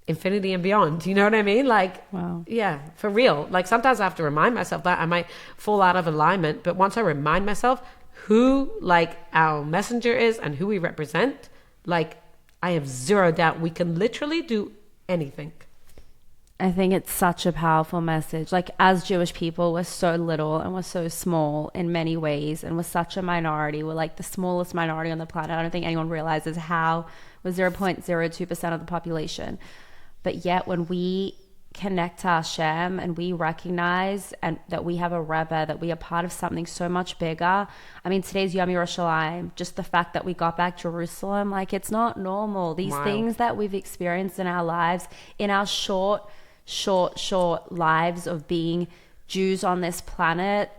infinity and beyond. You know what I mean? Like, wow. Yeah, for real. Like, sometimes I have to remind myself that I might fall out of alignment. But once I remind myself who, like, our messenger is and who we represent, like, I have zero doubt we can literally do anything. I think it's such a powerful message. Like, as Jewish people, we're so little and we're so small in many ways, and we're such a minority. We're like the smallest minority on the planet. I don't think anyone realizes how we're 0.02% of the population. But yet when we connect to Hashem and we recognize and that we have a Rebbe, that we are part of something so much bigger. I mean, today's Yom Yerushalayim, just the fact that we got back Jerusalem, like, it's not normal. These things that we've experienced in our lives, in our short lives of being Jews on this planet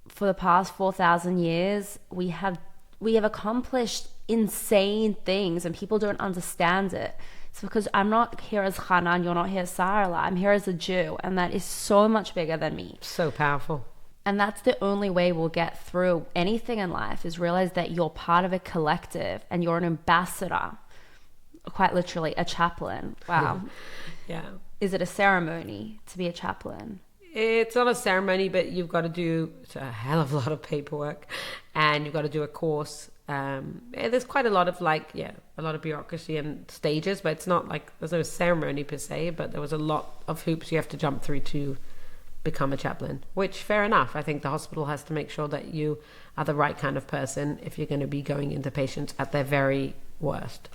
for the past 4,000 years, we have accomplished insane things, and people don't understand it. It's because I'm not here as Hanan, you're not here as Sarah. I'm here as a Jew, and that is so much bigger than me. So powerful. And that's the only way we'll get through anything in life, is realize that you're part of a collective and you're an ambassador, quite literally a chaplain. Wow. Yeah. Is it a ceremony to be a chaplain? It's not a ceremony, but you've got to do a hell of a lot of paperwork, and you've got to do a course. There's quite a lot of a lot of bureaucracy and stages, but it's not like there's no ceremony per se, but there was a lot of hoops you have to jump through to become a chaplain, which fair enough. I think the hospital has to make sure that you are the right kind of person if you're going to be going into patients at their very worst.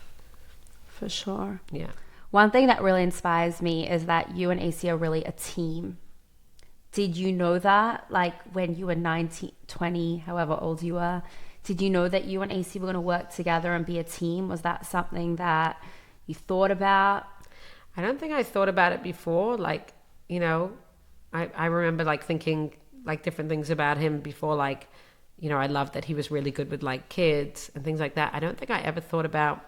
For sure. Yeah. One thing that really inspires me is that you and AC are really a team. Did you know that, like, when you were 19, 20, however old you were, did you know that you and AC were going to work together and be a team? Was that something that you thought about? I don't think I thought about it before. Like, you know, I remember like thinking like different things about him before, like, you know, I loved that he was really good with like kids and things like that. I don't think I ever thought about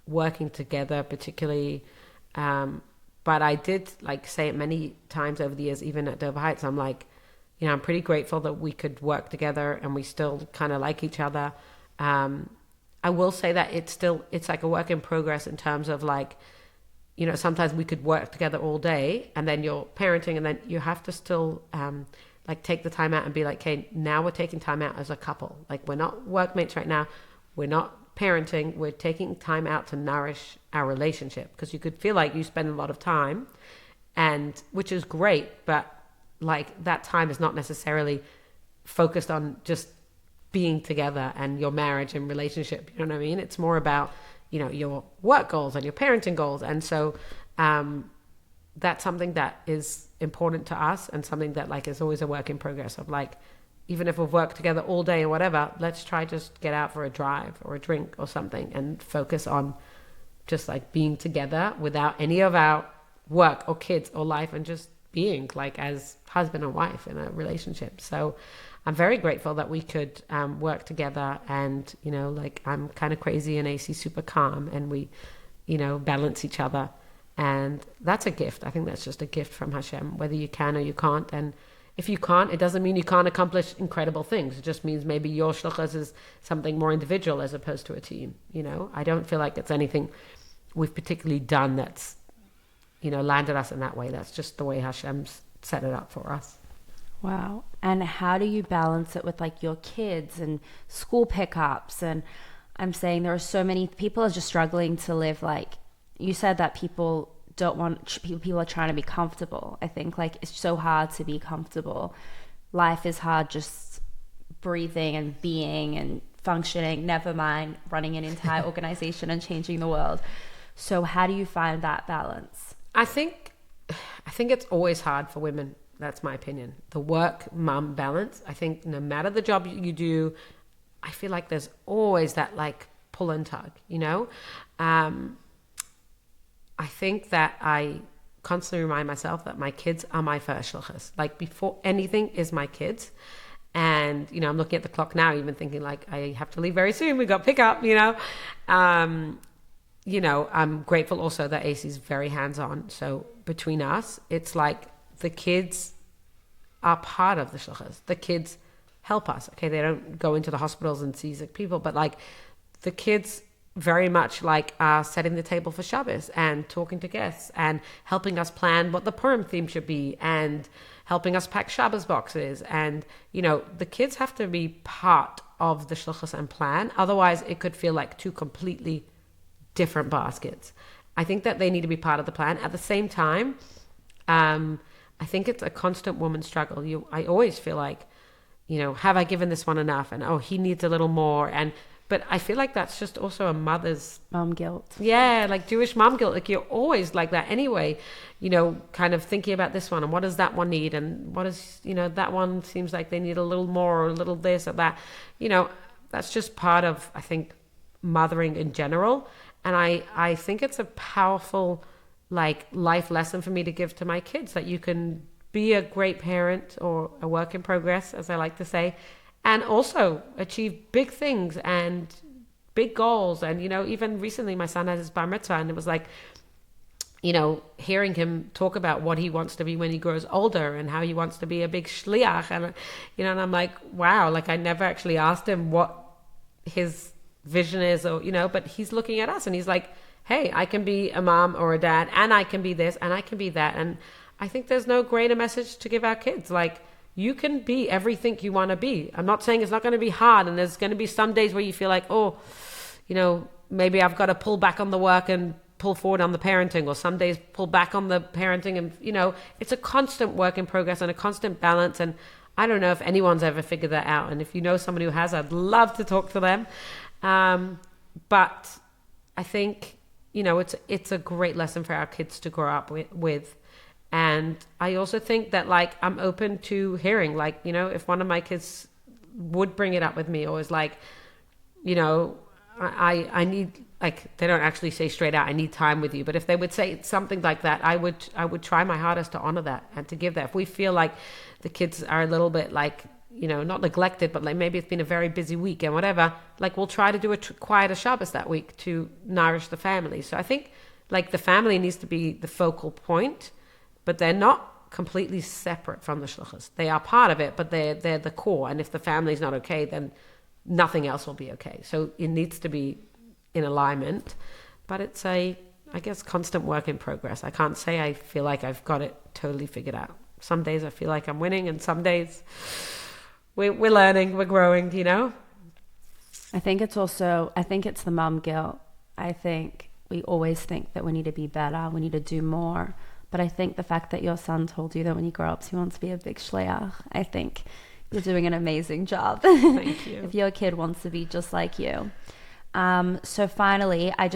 working together particularly. But I did like say it many times over the years, even at Dover Heights. I'm like, you know, I'm pretty grateful that we could work together and we still kind of like each other. I will say that it's like a work in progress in terms of like, you know, sometimes we could work together all day and then you're parenting and then you have to still like take the time out and be like, okay, now we're taking time out as a couple. Like, we're not workmates right now. We're not parenting. We're taking time out to nourish our relationship, because you could feel like you spend a lot of time, and which is great, but like that time is not necessarily focused on just being together and your marriage and relationship. You know what I mean? It's more about, you know, your work goals and your parenting goals. And so that's something that is important to us, and something that like is always a work in progress of like, even if we've worked together all day or whatever, let's try just get out for a drive or a drink or something and focus on just like being together without any of our work or kids or life, and just being like as husband and wife in a relationship. So I'm very grateful that we could work together, and, you know, like I'm kind of crazy and AC super calm, and we, you know, balance each other. And that's a gift. I think that's just a gift from Hashem, whether you can or you can't. And if you can't, it doesn't mean you can't accomplish incredible things. It just means maybe your shluchas is something more individual as opposed to a team. You know, I don't feel like it's anything we've particularly done that's, landed us in that way. That's just the way Hashem's set it up for us. Wow. And how do you balance it with like your kids and school pickups? And I'm saying there are so many people are just struggling to live, like you said, that people are trying to be comfortable. I think like it's so hard to be comfortable. Life is hard just breathing and being and functioning, never mind running an entire organization and changing the world. So how do you find that balance? I think it's always hard for women. That's my opinion. The work-mum balance. I think no matter the job you do, I feel like there's always that like pull and tug, I think that I constantly remind myself that my kids are my first shluchas. Like before anything is my kids. And, I'm looking at the clock now, even thinking like, I have to leave very soon. We got pickup, I'm grateful also that AC is very hands-on. So between us, it's like the kids are part of the shluchas. The kids help us. Okay, they don't go into the hospitals and see sick people, but like the kids very much like are setting the table for Shabbos and talking to guests and helping us plan what the Purim theme should be and helping us pack Shabbos boxes. And, the kids have to be part of the shluchas and plan. Otherwise, it could feel like two completely different baskets. I think that they need to be part of the plan. At the same time, I think it's a constant woman struggle. I always feel like, have I given this one enough? And, he needs a little more. But I feel like that's just also a mother's... Mom guilt. Yeah, like Jewish mom guilt. Like you're always like that anyway, kind of thinking about this one and what does that one need? And what is, that one seems like they need a little more or a little this or that. That's just part of, I think, mothering in general. And I think it's a powerful like life lesson for me to give to my kids, that you can be a great parent or a work in progress, as I like to say, and also achieve big things and big goals. And, even recently my son had his bar mitzvah, and it was like, hearing him talk about what he wants to be when he grows older and how he wants to be a big shliach. And, and I'm like, wow, like I never actually asked him what his vision is or, but he's looking at us and he's like, hey, I can be a mom or a dad and I can be this and I can be that. And I think there's no greater message to give our kids. Like, you can be everything you want to be. I'm not saying it's not going to be hard, and there's going to be some days where you feel like, maybe I've got to pull back on the work and pull forward on the parenting, or some days pull back on the parenting. And, it's a constant work in progress and a constant balance. And I don't know if anyone's ever figured that out. And if you know somebody who has, I'd love to talk to them. But I think, it's a great lesson for our kids to grow up with. And I also think that, like, I'm open to hearing, like, if one of my kids would bring it up with me, or is like, I need, like, they don't actually say straight out, I need time with you. But if they would say something like that, I would try my hardest to honor that and to give that. If we feel like the kids are a little bit like, not neglected, but like maybe it's been a very busy week and whatever, like we'll try to do a quieter Shabbos that week to nourish the family. So I think like the family needs to be the focal point, but they're not completely separate from the shluchas. They are part of it, but they're the core. And if the family's not okay, then nothing else will be okay. So it needs to be in alignment, but it's I guess, constant work in progress. I can't say I feel like I've got it totally figured out. Some days I feel like I'm winning, and some days we're learning, we're growing, I think it's the mom guilt. I think we always think that we need to be better, we need to do more. But I think the fact that your son told you that when he grows up he wants to be a big shliach, I think you're doing an amazing job. Thank you. If your kid wants to be just like you. So finally, I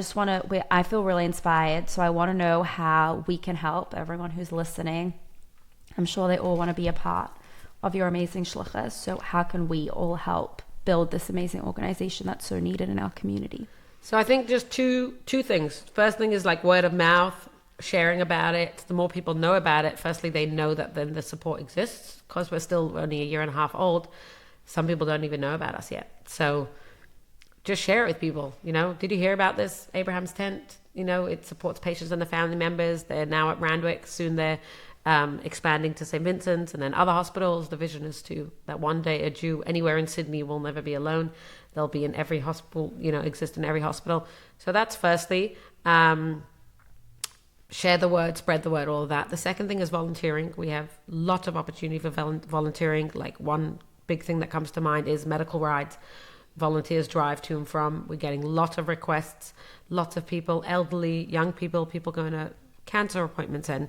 feel really inspired. So I want to know how we can help everyone who's listening. I'm sure they all want to be a part of your amazing shlichus. So how can we all help build this amazing organization that's so needed in our community? So I think just two things. First thing is like word of mouth, sharing about it. The more people know about it, firstly, they know that then the support exists, because we're still only a year and a half old. Some people don't even know about us yet. So just share it with people. Did you hear about this Abraham's tent? It supports patients and their family members. They're now at Randwick. Soon they're expanding to St. Vincent's and then other hospitals. The vision is that one day a Jew anywhere in Sydney will never be alone. They'll be in every hospital, exist in every hospital. So that's firstly. Share the word, spread the word, all of that. The second thing is volunteering. We have lots of opportunity for volunteering. Like one big thing that comes to mind is medical rides. Volunteers drive to and from. We're getting lots of requests, lots of people, elderly, young people going to cancer appointments and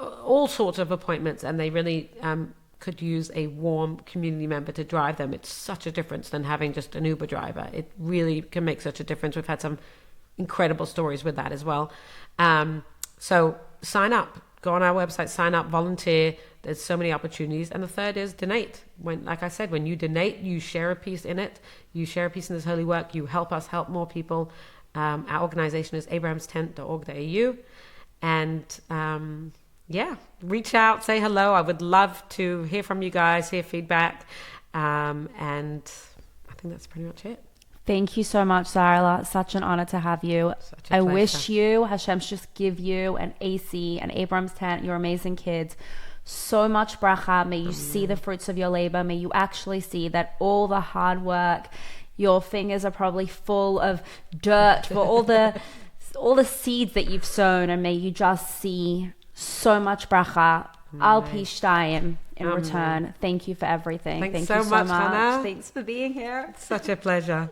all sorts of appointments, and they really could use a warm community member to drive them. It's such a difference than having just an Uber driver. It really can make such a difference. We've had some incredible stories with that as well. So sign up, go on our website, sign up, volunteer. There's so many opportunities. And the third is donate. When, like I said, when you donate, you share a piece in it. You share a piece in this holy work. You help us help more people. Our organization is abrahamstent.org.au. And reach out, say hello. I would love to hear from you guys, hear feedback. And I think that's pretty much it. Thank you so much, Sorella. Such an honor to have you. I wish you, Hashem should just give you and AC and Abraham's tent, your amazing kids, so much bracha. May you see the fruits of your labor. May you actually see that all the hard work, your fingers are probably full of dirt for all the seeds that you've sown, and may you just see so much bracha. Al Pishtayim in return. Thank you for everything. Thanks so much, Hannah. Thanks for being here. Such a pleasure.